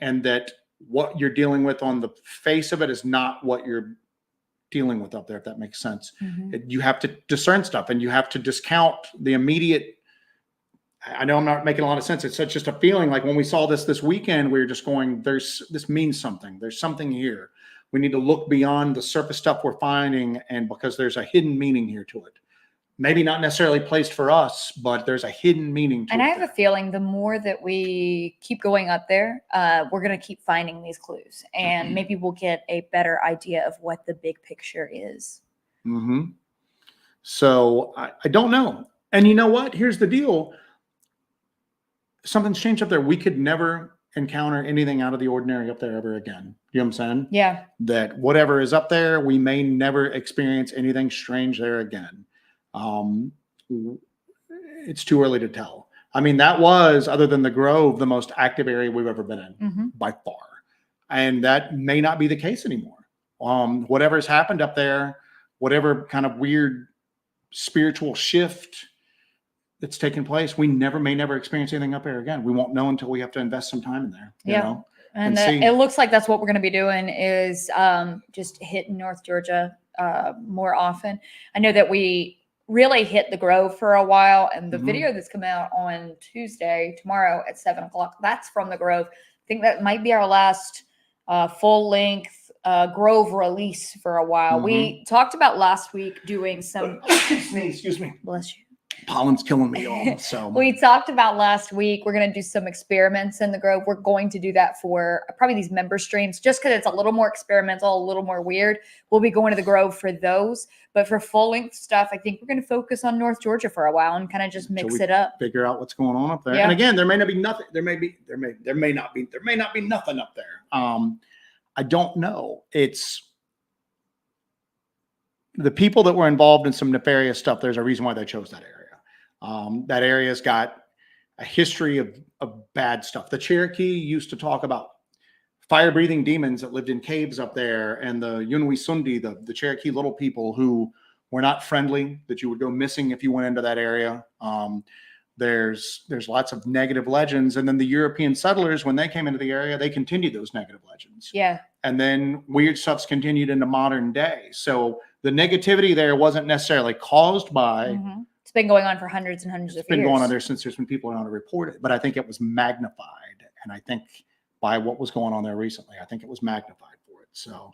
And that what you're dealing with on the face of it is not what you're dealing with up there, if that makes sense. You have to discern stuff, and you have to discount the immediate. I know I'm not making a lot of sense. It's just a feeling like when we saw this weekend, we were just going, this means something. There's something here. We need to look beyond the surface stuff we're finding, and because there's a hidden meaning here to it. Maybe not necessarily placed for us, but there's a hidden meaning to it. And I have a feeling the more that we keep going up there, we're going to keep finding these clues, and maybe we'll get a better idea of what the big picture is. So I don't know. And you know what? Here's the deal. Something's changed up there. We could never encounter anything out of the ordinary up there ever again. You know what I'm saying? Yeah. That whatever is up there, we may never experience anything strange there again. It's too early to tell. I mean, that was, other than the Grove, the most active area we've ever been in by far. And that may not be the case anymore. Whatever's happened up there, whatever kind of weird spiritual shift that's taken place, we may never experience anything up there again. We won't know until we have to invest some time in there. You know? And it looks like that's what we're going to be doing, is just hitting North Georgia more often. I know that we really hit the Grove for a while, and the video that's come out on tomorrow at 7:00, that's from the Grove. I think that might be our last full length Grove release for a while. We talked about last week doing some excuse me. Bless you. Pollen's killing me all. So we talked about last week, we're going to do some experiments in the Grove. We're going to do that for probably these member streams, just because it's a little more experimental, a little more weird. We'll be going to the Grove for those, but for full length stuff, I think we're going to focus on North Georgia for a while and kind of just mix it up, figure out what's going on up there. And again, there may not be nothing. There may not be nothing up there. I don't know. It's the people that were involved in some nefarious stuff. There's a reason why they chose that area. That area's got a history of bad stuff. The Cherokee used to talk about fire-breathing demons that lived in caves up there, and the Yunwi Sundi, the Cherokee little people who were not friendly, that you would go missing if you went into that area. There's lots of negative legends. And then the European settlers, when they came into the area, they continued those negative legends. Yeah. And then weird stuff's continued into modern day. So the negativity there wasn't necessarily caused by... It's been going on for hundreds and hundreds of years. It's been going on there since there's been people around to report it. But I think it was magnified. And I think by what was going on there recently, I think it was magnified for it. So,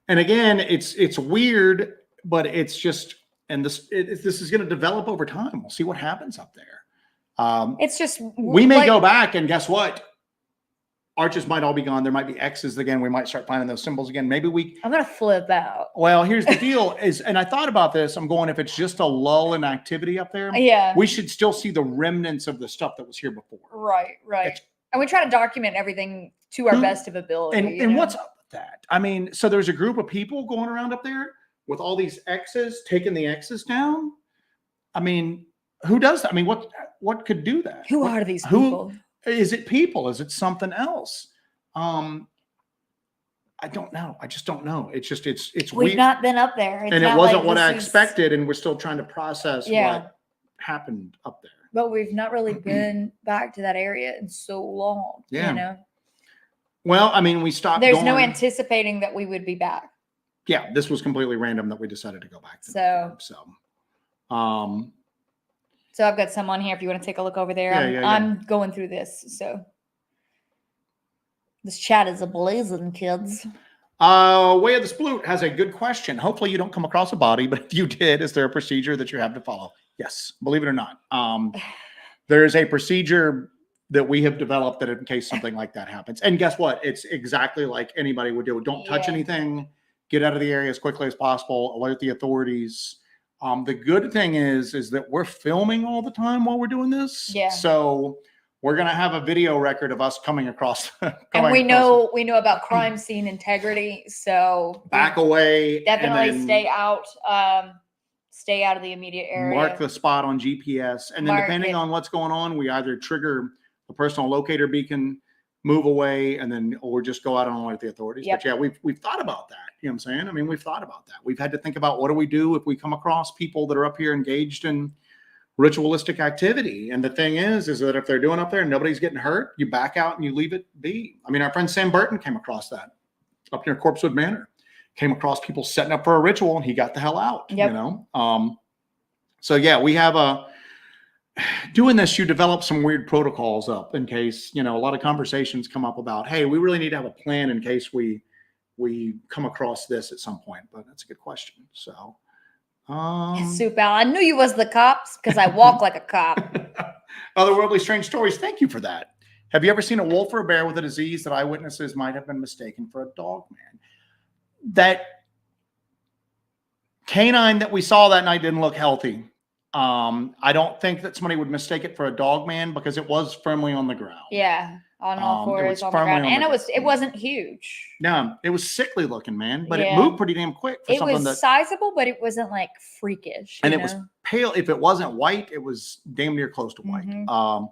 and again, it's weird, but it's just, and this is going to develop over time. We'll see what happens up there. It's just, we may go back, and guess what? Arches might all be gone. There might be X's again. We might start finding those symbols again. Maybe I'm going to flip out. Well, here's the deal and I thought about this. I'm going, if it's just a lull in activity up there, we should still see the remnants of the stuff that was here before. Right. And we try to document everything to our best of ability. And what's up with that? I mean, so there's a group of people going around up there with all these X's, taking the X's down. I mean, who does that? I mean, what could do that? Who are these people? Is it people? Is it something else? I don't know. I just don't know. It's just, it's we've weird. not been up there. And it wasn't what I expected. And we're still trying to process what happened up there. But we've not really been back to that area in so long. Yeah. You know? Well, I mean, we stopped. There's no anticipating that we would be back. Yeah. This was completely random that we decided to go back. So I've got some on here if you want to take a look over there. I'm going through this. So this chat is a blazing, kids. Way of the Sploot has a good question. Hopefully you don't come across a body, but if you did, is there a procedure that you have to follow? Yes, believe it or not. There is a procedure that we have developed that in case something like that happens. And guess what? It's exactly like anybody would do. Don't touch anything. Get out of the area as quickly as possible. Alert the authorities. The good thing is that we're filming all the time while we're doing this. Yeah. So we're gonna have a video record of us coming across. And we know about crime scene integrity. So back away. Definitely stay out. Stay out of the immediate area. Mark the spot on GPS, and then depending on what's going on, we either trigger the personal locator beacon, move away, and then or just go out and alert the authorities. But yeah, we've thought about that. You know what I'm saying? I mean, we've thought about that. We've had to think about what do we do if we come across people that are up here engaged in ritualistic activity. And the thing is that if they're doing up there and nobody's getting hurt, you back out and you leave it be. I mean, our friend Sam Burton came across that up near Corpsewood Manor. Came across people setting up for a ritual and he got the hell out. You know? So yeah, we have doing this, you develop some weird protocols up in case, you know, a lot of conversations come up about, hey, we really need to have a plan in case we come across this at some point. But that's a good question. So Soup Al, I knew you was the cops because I walk like a cop. Otherworldly strange stories. Thank you for that. Have you ever seen a wolf or a bear with a disease that eyewitnesses might have been mistaken for a dog man? That canine that we saw that night didn't look healthy. I don't think that somebody would mistake it for a dog man because it was firmly on the ground. Yeah, on all fours on the ground, and it wasn't huge. No, it was sickly looking, man, but it moved pretty damn quick. For it was sizable, but it wasn't like freakish. And it was pale. If it wasn't white, it was damn near close to white. Mm-hmm.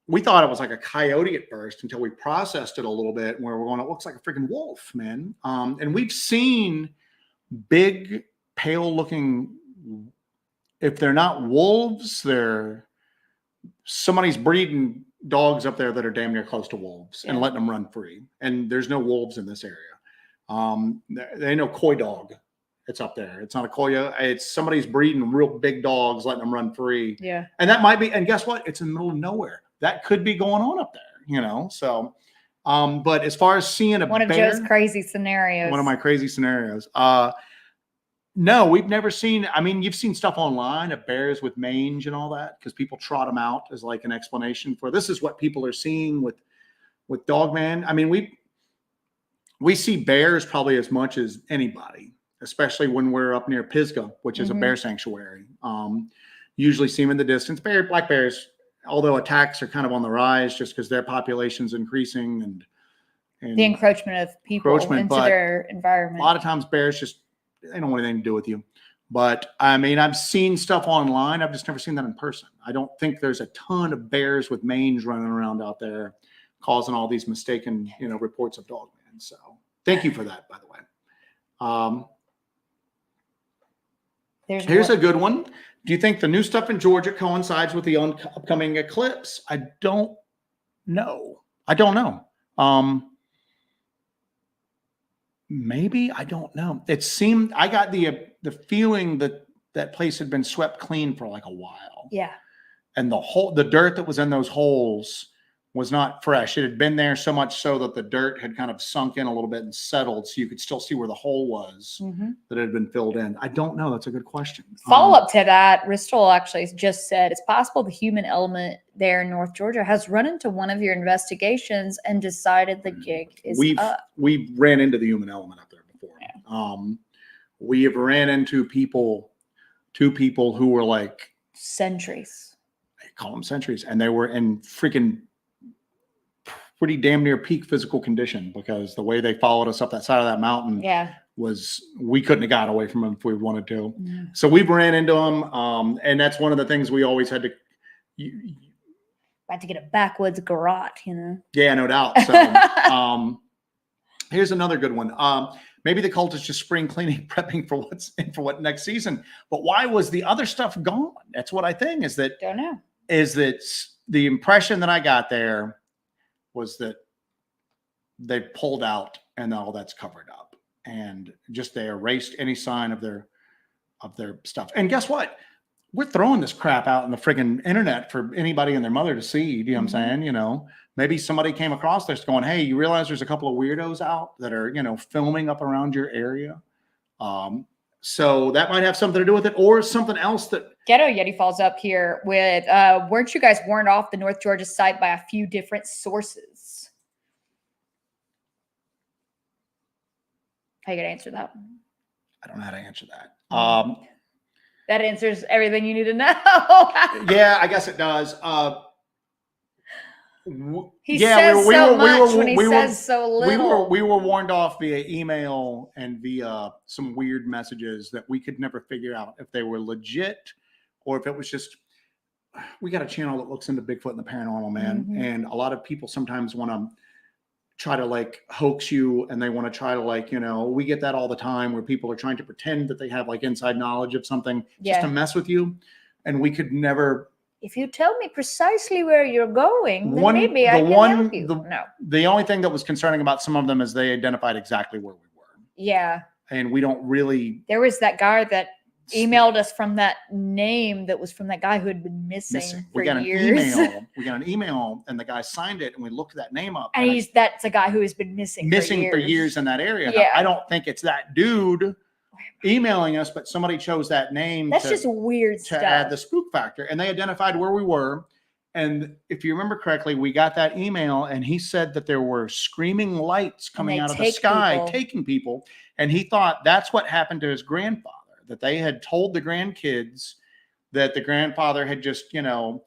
We thought it was like a coyote at first until we processed it a little bit, where we're going, it looks like a freaking wolf, man. And we've seen big, pale-looking. If they're not wolves, they're somebody's breeding dogs up there that are damn near close to wolves and letting them run free. And there's no wolves in this area. There ain't no coy dog. It's up there. It's not a coy. It's somebody's breeding real big dogs, letting them run free. Yeah. And that might be. And guess what? It's in the middle of nowhere. That could be going on up there. You know. So, but as far as seeing one of Joe's crazy scenarios. One of my crazy scenarios. No, we've never seen. I mean, you've seen stuff online of bears with mange and all that because people trot them out as like an explanation for this is what people are seeing with Dogman. I mean, we see bears probably as much as anybody, especially when we're up near Pisgah, which is a bear sanctuary. Usually see them in the distance. Black bears, although attacks are kind of on the rise just because their population's increasing and the encroachment of people into their environment. A lot of times bears just they don't want anything to do with you. But I mean, I've seen stuff online. I've just never seen that in person. I don't think there's a ton of bears with mange running around out there causing all these mistaken, reports of dogman. So thank you for that, by the way. Here's a good one. Do you think the new stuff in Georgia coincides with the upcoming eclipse? I don't know. Maybe, I don't know. It seemed I got the feeling that place had been swept clean for like a while. Yeah. And the dirt that was in those holes was not fresh. It had been there so much so that the dirt had kind of sunk in a little bit and settled, so you could still see where the hole was that had been filled in. I don't know. That's a good question. Follow up to that, Ristol actually just said it's possible the human element there in North Georgia has run into one of your investigations and decided the gig is up. We've ran into the human element up there before. Yeah. We have ran into two people who were like sentries. I call them sentries, and they were in freaking pretty damn near peak physical condition because the way they followed us up that side of that mountain was we couldn't have got away from them if we wanted to. Yeah. So we ran into them. And that's one of the things we always had to, had to get a backwoods garrote, Yeah, no doubt. So here's another good one. Maybe the cult is just spring cleaning, prepping for what next season. But why was the other stuff gone? That's what I think don't know. Is that the impression that I got there was that they pulled out and all that's covered up and just they erased any sign of their stuff. And guess what? we're throwing this crap out in the friggin' internet for anybody and their mother to see. You know what I'm saying? You know, maybe somebody came across this going, hey, you realize there's a couple of weirdos out that are, you know, filming up around your area. So that might have something to do with it, or something else that Ghetto Yeti falls up here with, weren't you guys warned off the North Georgia site by a few different sources? How you gonna answer that? I don't know how to answer that. That answers everything you need to know. Yeah, I guess it does. He says so much when he says so little. We were warned off via email and via some weird messages that we could never figure out if they were legit or if it was just, we got a channel that looks into Bigfoot and the paranormal, man. And a lot of people sometimes want to try to like hoax you, and they want to try to like, you know, we get that all the time where people are trying to pretend that they have like inside knowledge of something just to mess with you. And we could never. If you tell me precisely where you're going, then maybe I can help you. No. The only thing that was concerning about some of them is they identified exactly where we were. Yeah. And we don't really. There was that guy that emailed us from that name that was from that guy who had been missing for years. We got an email and the guy signed it, and we looked that name up. And that's a guy who has been missing for years in that area. Yeah. Now, I don't think it's that dude emailing us, but somebody chose that name. That's just weird stuff. To add the spook factor. And they identified where we were. And if you remember correctly, we got that email and he said that there were screaming lights coming out of the sky, taking people. And he thought that's what happened to his grandfather, that they had told the grandkids that the grandfather had just, you know,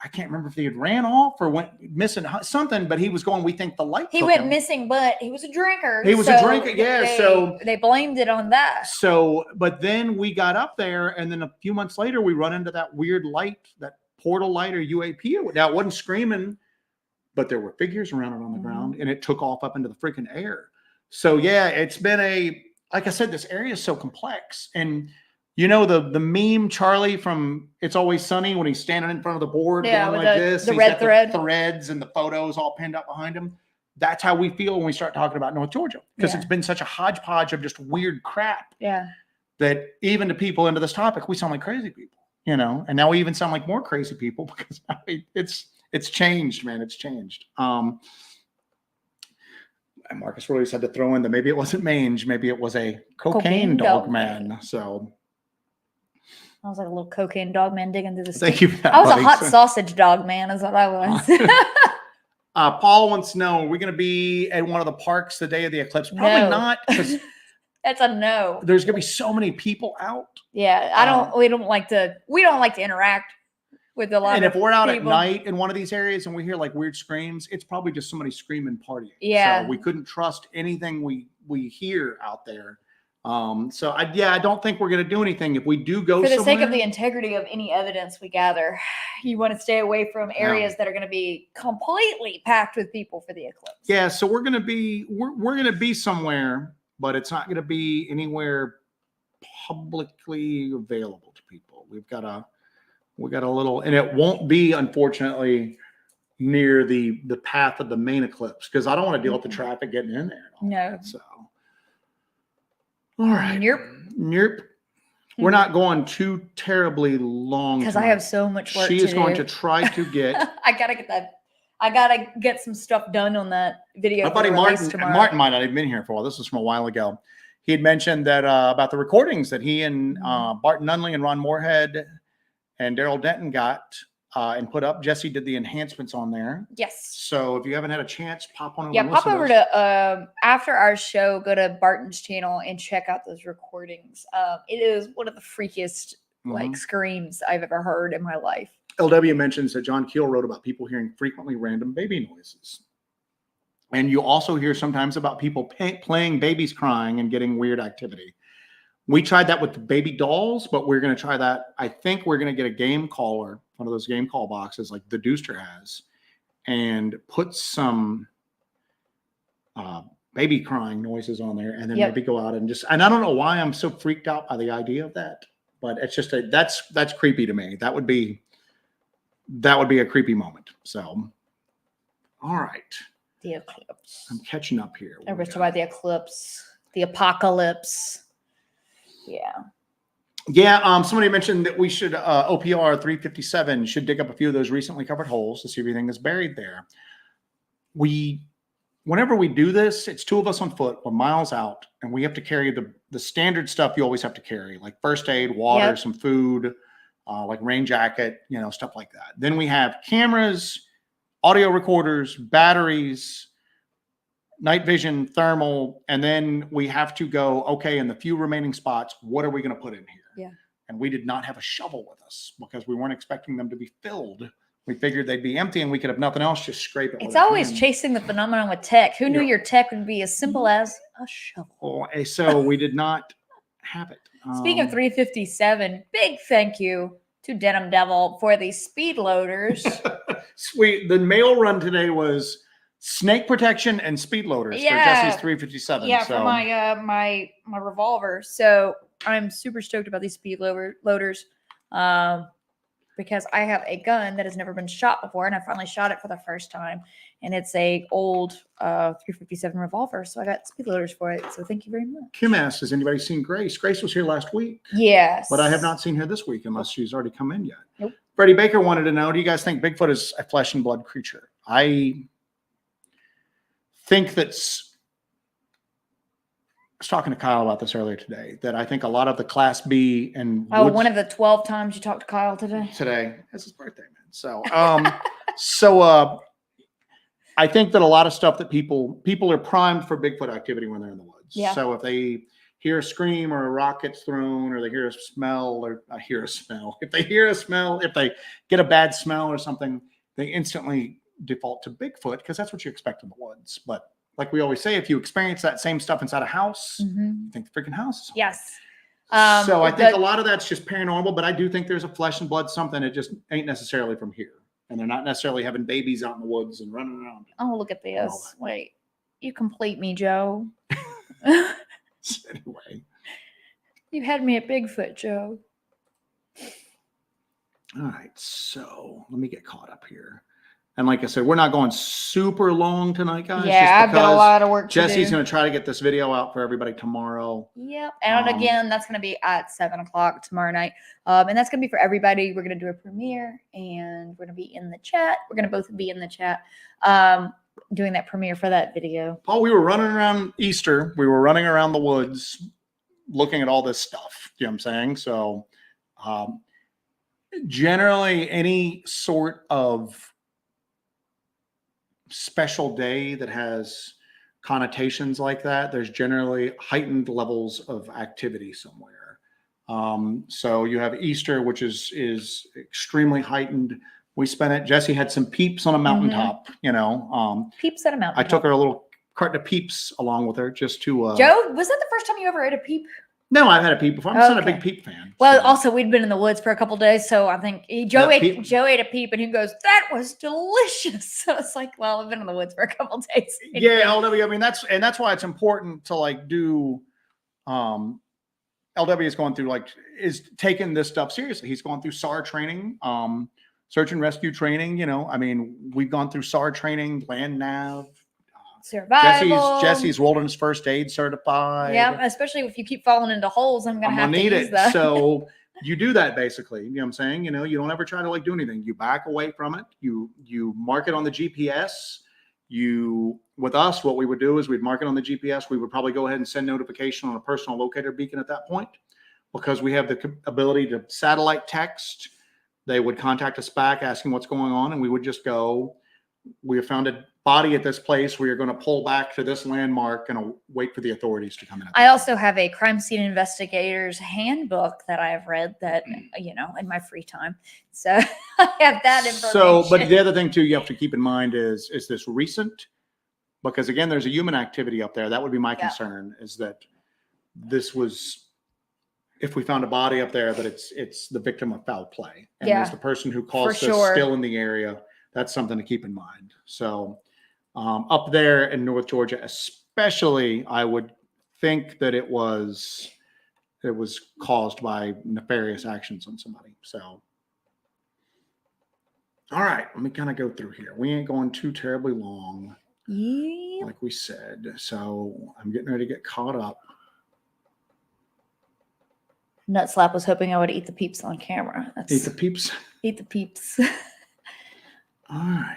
I can't remember if he had ran off or went missing something, but he was going, we think the light. He went missing, but he was a drinker. He was a drinker. Yeah. So they blamed it on that. So, but then we got up there, and then a few months later, we run into that weird light, that portal light or UAP. Now, it wasn't screaming, but there were figures around it on the ground, and it took off up into the freaking air. So yeah, it's been like I said, this area is so complex. And you know, the meme Charlie from It's Always Sunny when he's standing in front of the board going like this, the red thread, the threads and the photos all pinned up behind him. That's how we feel when we start talking about North Georgia, because it's been such a hodgepodge of just weird crap. Yeah. That even to people into this topic, we sound like crazy people, you know, and now we even sound like more crazy people because it's changed, man. It's changed. And Marcus Royce had to throw in that maybe it wasn't mange, maybe it was a cocaine dog man. So I was like a little cocaine dog man digging through the skin. Thank you for that, I was buddy. a hot sausage dog man is what I was. Paul wants to know, are we going to be at one of the parks the day of the eclipse? Probably not, because that's a no. There's going to be so many people out. Yeah, we don't like to interact with a lot of people. And if we're out at night in one of these areas and we hear like weird screams, it's probably just somebody screaming partying. Yeah. So we couldn't trust anything we hear out there. So I don't think we're going to do anything. If we do go for the sake of the integrity of any evidence we gather, you want to stay away from areas that are going to be completely packed with people for the eclipse. Yeah. So we're going to be somewhere, but it's not going to be anywhere publicly available to people. We got a little, and it won't be, unfortunately, near the path of the main eclipse, because I don't want to deal with the traffic getting in there. No. So. All right. Yep. We're not going too terribly long. Because I have so much work to do. She is going to try to get. I gotta get some stuff done on that video. My buddy Martin might not have been here for a while. This was from a while ago. He had mentioned that about the recordings that he and Barton Nunley and Ron Moorhead and Daryl Denton got and put up. Jesse did the enhancements on there. Yes. So if you haven't had a chance, pop on over. Yeah, pop over to after our show, go to Barton's channel and check out those recordings. It is one of the freakiest like screams I've ever heard in my life. LW mentions that John Keel wrote about people hearing frequently random baby noises. And you also hear sometimes about people playing babies crying and getting weird activity. We tried that with the baby dolls, but we're going to try that. I think we're going to get a game caller, one of those game call boxes like the Dooster has, and put some baby crying noises on there, and then maybe go out and and I don't know why I'm so freaked out by the idea of that, but it's just that's creepy to me. That would be a creepy moment. So, all right. The eclipse. I'm catching up here. Everybody's talking about the eclipse, the apocalypse. Yeah. Yeah, somebody mentioned that we should OPR 357 should dig up a few of those recently covered holes to see everything that's buried there. Whenever we do this, it's two of us on foot, we're miles out, and we have to carry the standard stuff you always have to carry, like first aid, water, Yep. some food, like rain jacket, stuff like that. Then we have cameras, audio recorders, batteries, night vision, thermal, and then we have to go, okay, in the few remaining spots, what are we going to put in here? Yeah. And we did not have a shovel with us because we weren't expecting them to be filled. We figured they'd be empty and we could have nothing else, just scrape it. It's always chasing the phenomenon with tech. Who knew your tech would be as simple as a shovel? So we did not have it. Speaking of 357, big thank you to Denim Devil for the speed loaders. Sweet. The mail run today was snake protection and speed loaders for Jesse's 357. Yeah, for my revolver. So I'm super stoked about these speed loaders because I have a gun that has never been shot before, and I finally shot it for the first time. And it's a old 357 revolver, so I got speed loaders for it. So thank you very much. Kim asked, has anybody seen Grace? Grace was here last week. Yes. But I have not seen her this week unless she's already come in yet. Nope. Freddie Baker wanted to know, do you guys think Bigfoot is a flesh and blood creature? I think I was talking to Kyle about this earlier today, that I think a lot of the Class B and one of the 12 times you talked to Kyle today. It's his birthday, man. So, I think that a lot of stuff that people are primed for Bigfoot activity when they're in the woods. Yeah. So if they hear a scream or a rock gets thrown, or they hear a smell, if they get a bad smell or something, they instantly default to Bigfoot because that's what you expect in the woods. But like we always say, if you experience that same stuff inside a house, you think the freaking house is haunted. Yes. So I think a lot of that's just paranormal, but I do think there's a flesh and blood something. It just ain't necessarily from here. And they're not necessarily having babies out in the woods and running around. Oh, look at this. Wait, you complete me, Joe. Anyway. You had me at Bigfoot, Joe. All right, so let me get caught up here. And like I said, we're not going super long tonight, guys. Yeah, I've got a lot of work to do. Jesse's going to try to get this video out for everybody tomorrow. Yep. And again, that's going to be at 7 o'clock tomorrow night. And that's going to be for everybody. We're going to do a premiere and we're going to be in the chat. We're going to both be in the chat doing that premiere for that video. Paul, we were running around Easter. We were running around the woods looking at all this stuff. You know what I'm saying? So generally, any sort of special day that has connotations like that, there's generally heightened levels of activity somewhere. So you have Easter, which is extremely heightened. We spent it. Jesse had some peeps on a mountaintop. Peeps at a mountaintop. I took her a little carton of peeps along with her just to. Joe, was that the first time you ever ate a peep? No, I've had a peep before. I'm just not a big peep fan. Well, also we'd been in the woods for a couple of days, so I think Joe ate a peep, and he goes, "That was delicious." So it's like, well, I've been in the woods for a couple of days. Yeah, LW. I mean, that's why it's important to do. LW is going through is taking this stuff seriously. He's going through SAR training, search and rescue training. I mean, we've gone through SAR training, land nav. Survival. Jesse's wilderness first aid certified. Yeah, especially if you keep falling into holes, I'm gonna have to use that. So you do that basically. You know what I'm saying? You don't ever try to do anything. You back away from it. You mark it on the GPS. With us, what we would do is we'd mark it on the GPS. We would probably go ahead and send notification on a personal locator beacon at that point, because we have the ability to satellite text. They would contact us back asking what's going on, and we would just go, we have found a body at this place. We are going to pull back to this landmark and wait for the authorities to come in. I also have a crime scene investigator's handbook that I have read that, in my free time. So I have that information. So, but the other thing too, you have to keep in mind is this recent? Because again, there's a human activity up there. That would be my concern, is that this was, if we found a body up there, that it's the victim of foul play. And there's the person who caused this still in the area. That's something to keep in mind. So up there in North Georgia, especially, I would think that it was caused by nefarious actions on somebody. So, all right, let me kind of go through here. We ain't going too terribly long, like we said. So I'm getting ready to get caught up. Nutslap was hoping I would eat the peeps on camera. Eat the peeps. Eat the peeps. All right.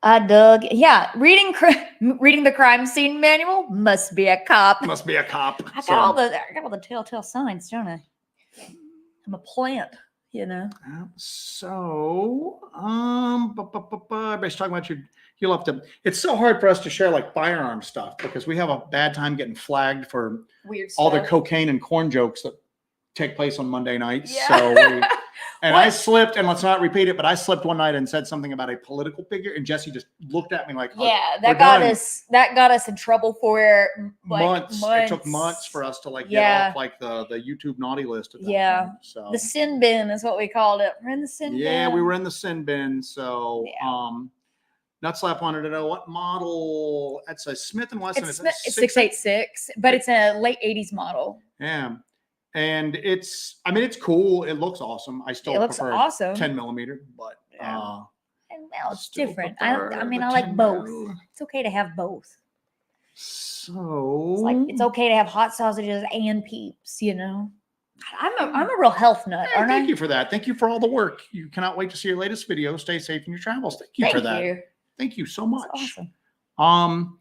I dug. Yeah, reading the crime scene manual must be a cop. Must be a cop. I got all the telltale signs, don't I? I'm a plant, you know. So, everybody's talking about you'll have to. It's so hard for us to share like firearm stuff because we have a bad time getting flagged for Weird all stuff. the cocaine and corn jokes that take place on Monday nights. Yeah. So, I slipped, and let's not repeat it, but I slipped one night and said something about a political figure, and Jesse just looked at me like, yeah, that got us in trouble for like, months. It took months for us to like get off like the YouTube naughty list. At that point. So the sin bin is what we called it. We're in the sin bin. Yeah, we were in the sin bin. So Nutslap wanted to know what model. That's a Smith & Wesson. It's 686, but it's a late 80s model. Yeah. And it's cool. It looks awesome. I still prefer awesome. 10 millimeter, but well, it's different. I mean, I like both. It's okay to have both. So it's okay to have hot sausages and peeps, you know. I'm a real health nut, aren't I? Thank you for that. Thank you for all the work. You cannot wait to see your latest video. Stay safe in your travels. Thank you for that. Thank you so much. That's awesome.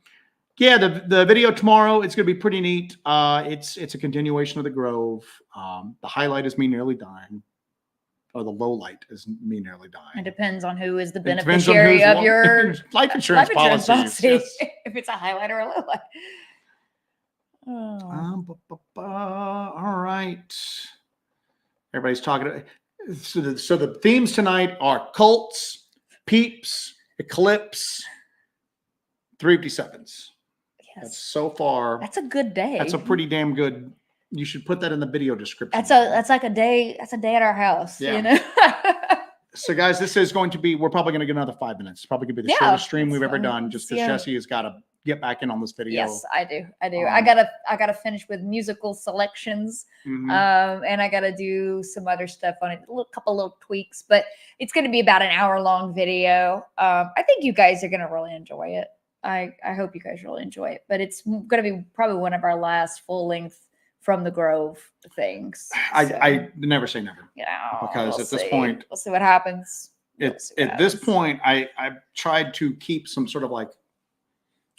Yeah, the video tomorrow, it's going to be pretty neat. It's a continuation of the Grove. The highlight is me nearly dying, or the low light is me nearly dying. It depends on who is the beneficiary of your life insurance policy. Yes. If it's a highlight or a low light. All right. Everybody's talking. So the themes tonight are cults, peeps, eclipse, 357s. That's so far. That's a good day. That's a pretty damn good. You should put that in the video description. That's like a day. That's a day at our house. Yeah. You know. So guys, this is going to be. We're probably going to get another 5 minutes. It's probably going to be the shortest stream we've ever done, just because Jesse has got to get back in on this video. Yes, I do. I gotta finish with musical selections, and I gotta do some other stuff on it. A couple little tweaks, but it's going to be about an hour-long video. I think you guys are going to really enjoy it. I hope you guys really enjoy it, but it's going to be probably one of our last full-length From the Grove things. I never say never. Because at this point, we'll see what happens. At this point, I've tried to keep some sort of like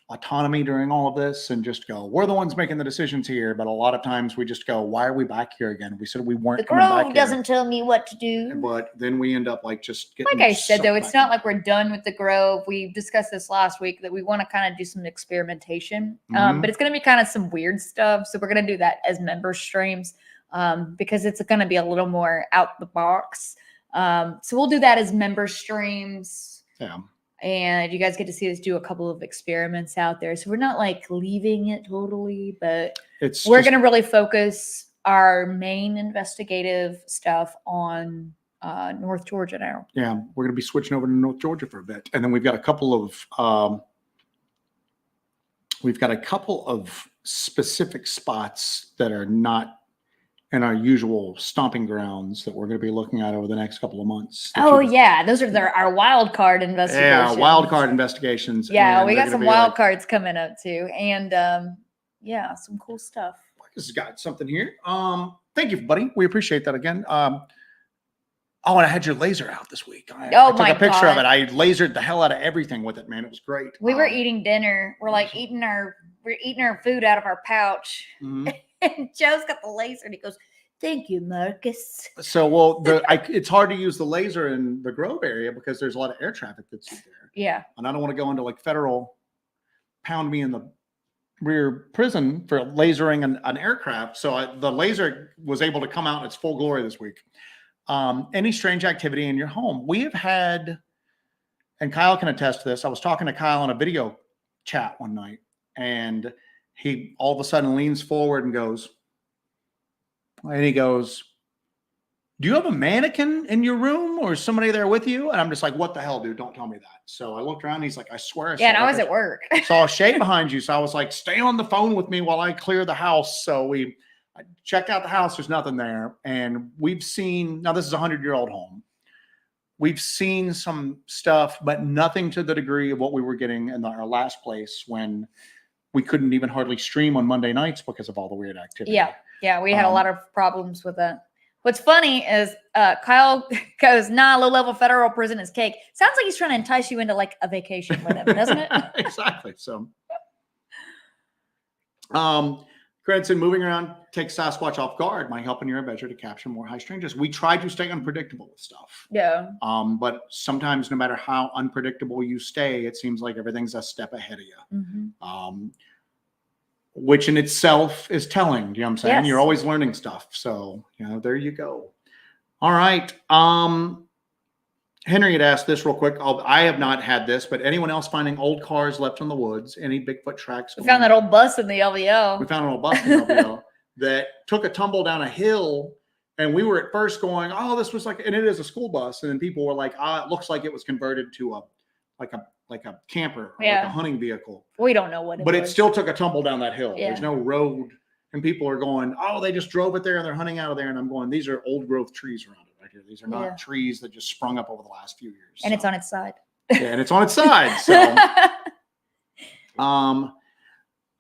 autonomy during all of this and just go, we're the ones making the decisions here. But a lot of times we just go, why are we back here again? We said we weren't coming back here. The Grove doesn't tell me what to do. But then we end up like just getting. Like I said, though, it's not like we're done with the Grove. We discussed this last week that we want to kind of do some experimentation. But it's going to be kind of some weird stuff. So we're going to do that as member streams because it's going to be a little more out the box. So we'll do that as member streams. Yeah. And you guys get to see us do a couple of experiments out there. So we're not like leaving it totally, but we're going to really focus our main investigative stuff on North Georgia now. Yeah, we're going to be switching over to North Georgia for a bit. And then we've got a couple of specific spots that are not in our usual stomping grounds that we're going to be looking at over the next couple of months. Those are our wild card investigations. Yeah, wild card investigations. Yeah, we got some wild cards coming up too, and some cool stuff. Marcus has got something here. Thank you, buddy. We appreciate that again. And I had your laser out this week. I took a picture of it. I lasered the hell out of everything with it, man. It was great. We were eating dinner. We're like eating our food out of our pouch. Mm-hmm. And Joe's got the laser, and he goes, "Thank you, Marcus." So, it's hard to use the laser in the Grove area because there's a lot of air traffic that's there. Yeah. And I don't want to go into like federal pound me in the rear prison for lasering an aircraft. So the laser was able to come out in its full glory this week. Any strange activity in your home? We have had, and Kyle can attest to this. I was talking to Kyle on a video chat one night, and he all of a sudden leans forward and goes, "Do you have a mannequin in your room or is somebody there with you?" And I'm just like, "What the hell, dude? Don't tell me that." So I looked around and he's like, "I swear." And I was at work. Saw a shade behind you. So I was like, "Stay on the phone with me while I clear the house." So I checked out the house. There's nothing there. And we've seen, now this is a 100-year-old home. We've seen some stuff, but nothing to the degree of what we were getting in our last place when we couldn't even hardly stream on Monday nights because of all the weird activity. Yeah. Yeah, we had a lot of problems with that. What's funny is Kyle goes, nah, low-level federal prison is cake. Sounds like he's trying to entice you into like a vacation with him, doesn't it? Exactly. So, Cranston, moving around takes Sasquatch off guard by helping your adventure to capture more high strangeness. We try to stay unpredictable with stuff. Yeah. But sometimes, no matter how unpredictable you stay, it seems like everything's a step ahead of you. Mm-hmm. Which in itself is telling. You know what I'm saying? Yes. You're always learning stuff. So, there you go. All right. Henry had asked this real quick. I have not had this, but anyone else finding old cars left in the woods? Any Bigfoot tracks? We found that old bus in the LVO. We found an old bus in the LVO that took a tumble down a hill. And we were at first going, oh, this was and it is a school bus. And then people were like, it looks like it was converted to a camper, or like a hunting vehicle. We don't know what it was. But it still took a tumble down that hill. Yeah. There's no road. And people are going, oh, they just drove it there and they're hunting out of there. And I'm going, these are old growth trees around it right here. These are not trees that just sprung up over the last few years. And it's on its side. Yeah, and it's on its side. So,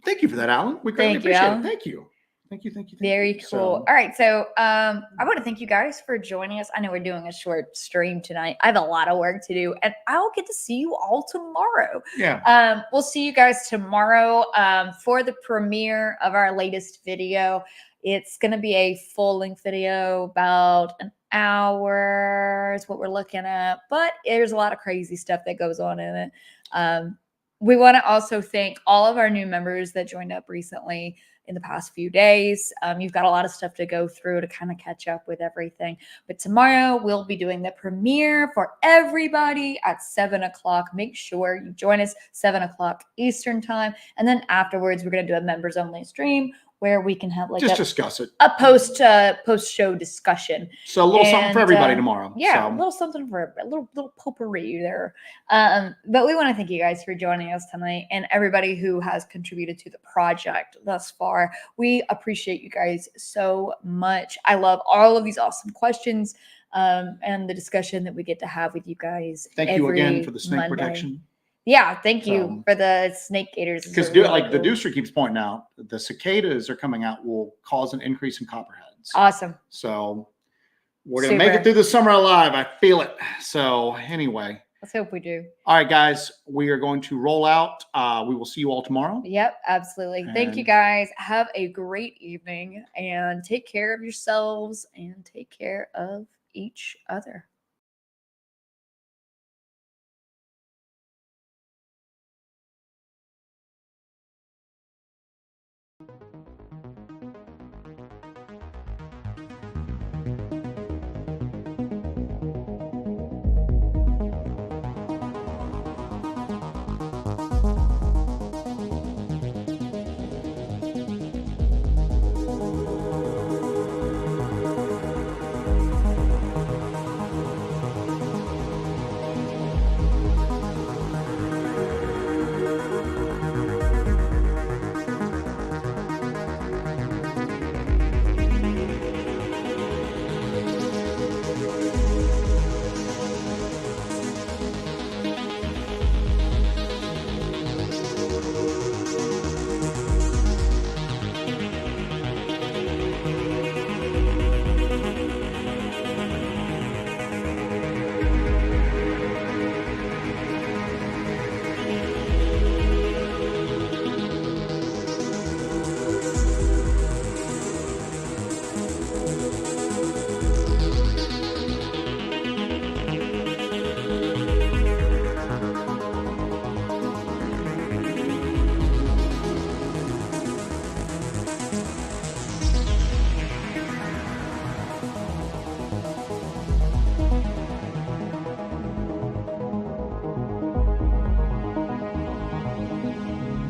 thank you for that, Alan. We greatly appreciate it. Thank you. Thank you. Very cool. All right. So I want to thank you guys for joining us. I know we're doing a short stream tonight. I have a lot of work to do, and I'll get to see you all tomorrow. Yeah. We'll see you guys tomorrow for the premiere of our latest video. It's going to be a full-length video, about an hour is what we're looking at, but there's a lot of crazy stuff that goes on in it. We want to also thank all of our new members that joined up recently in the past few days. You've got a lot of stuff to go through to kind of catch up with everything. But tomorrow we'll be doing the premiere for everybody at 7 o'clock. Make sure you join us 7 o'clock Eastern time. And then afterwards, we're going to do a members only stream where we can have discuss it. A post-show discussion. So a little something for everybody tomorrow. Yeah, a little something for a little potpourri there. But we want to thank you guys for joining us tonight, and everybody who has contributed to the project thus far. We appreciate you guys so much. I love all of these awesome questions and the discussion that we get to have with you guys. Thank you again for the snake protection. Yeah, thank you for the snake gators. Because the Deucer keeps pointing out, the cicadas are coming out will cause an increase in copperheads. Awesome. So we're going to make it through the summer alive. I feel it. So anyway. Let's hope we do. All right, guys, we are going to roll out. We will see you all tomorrow. Yep, absolutely. Thank you, guys. Have a great evening and take care of yourselves and take care of each other.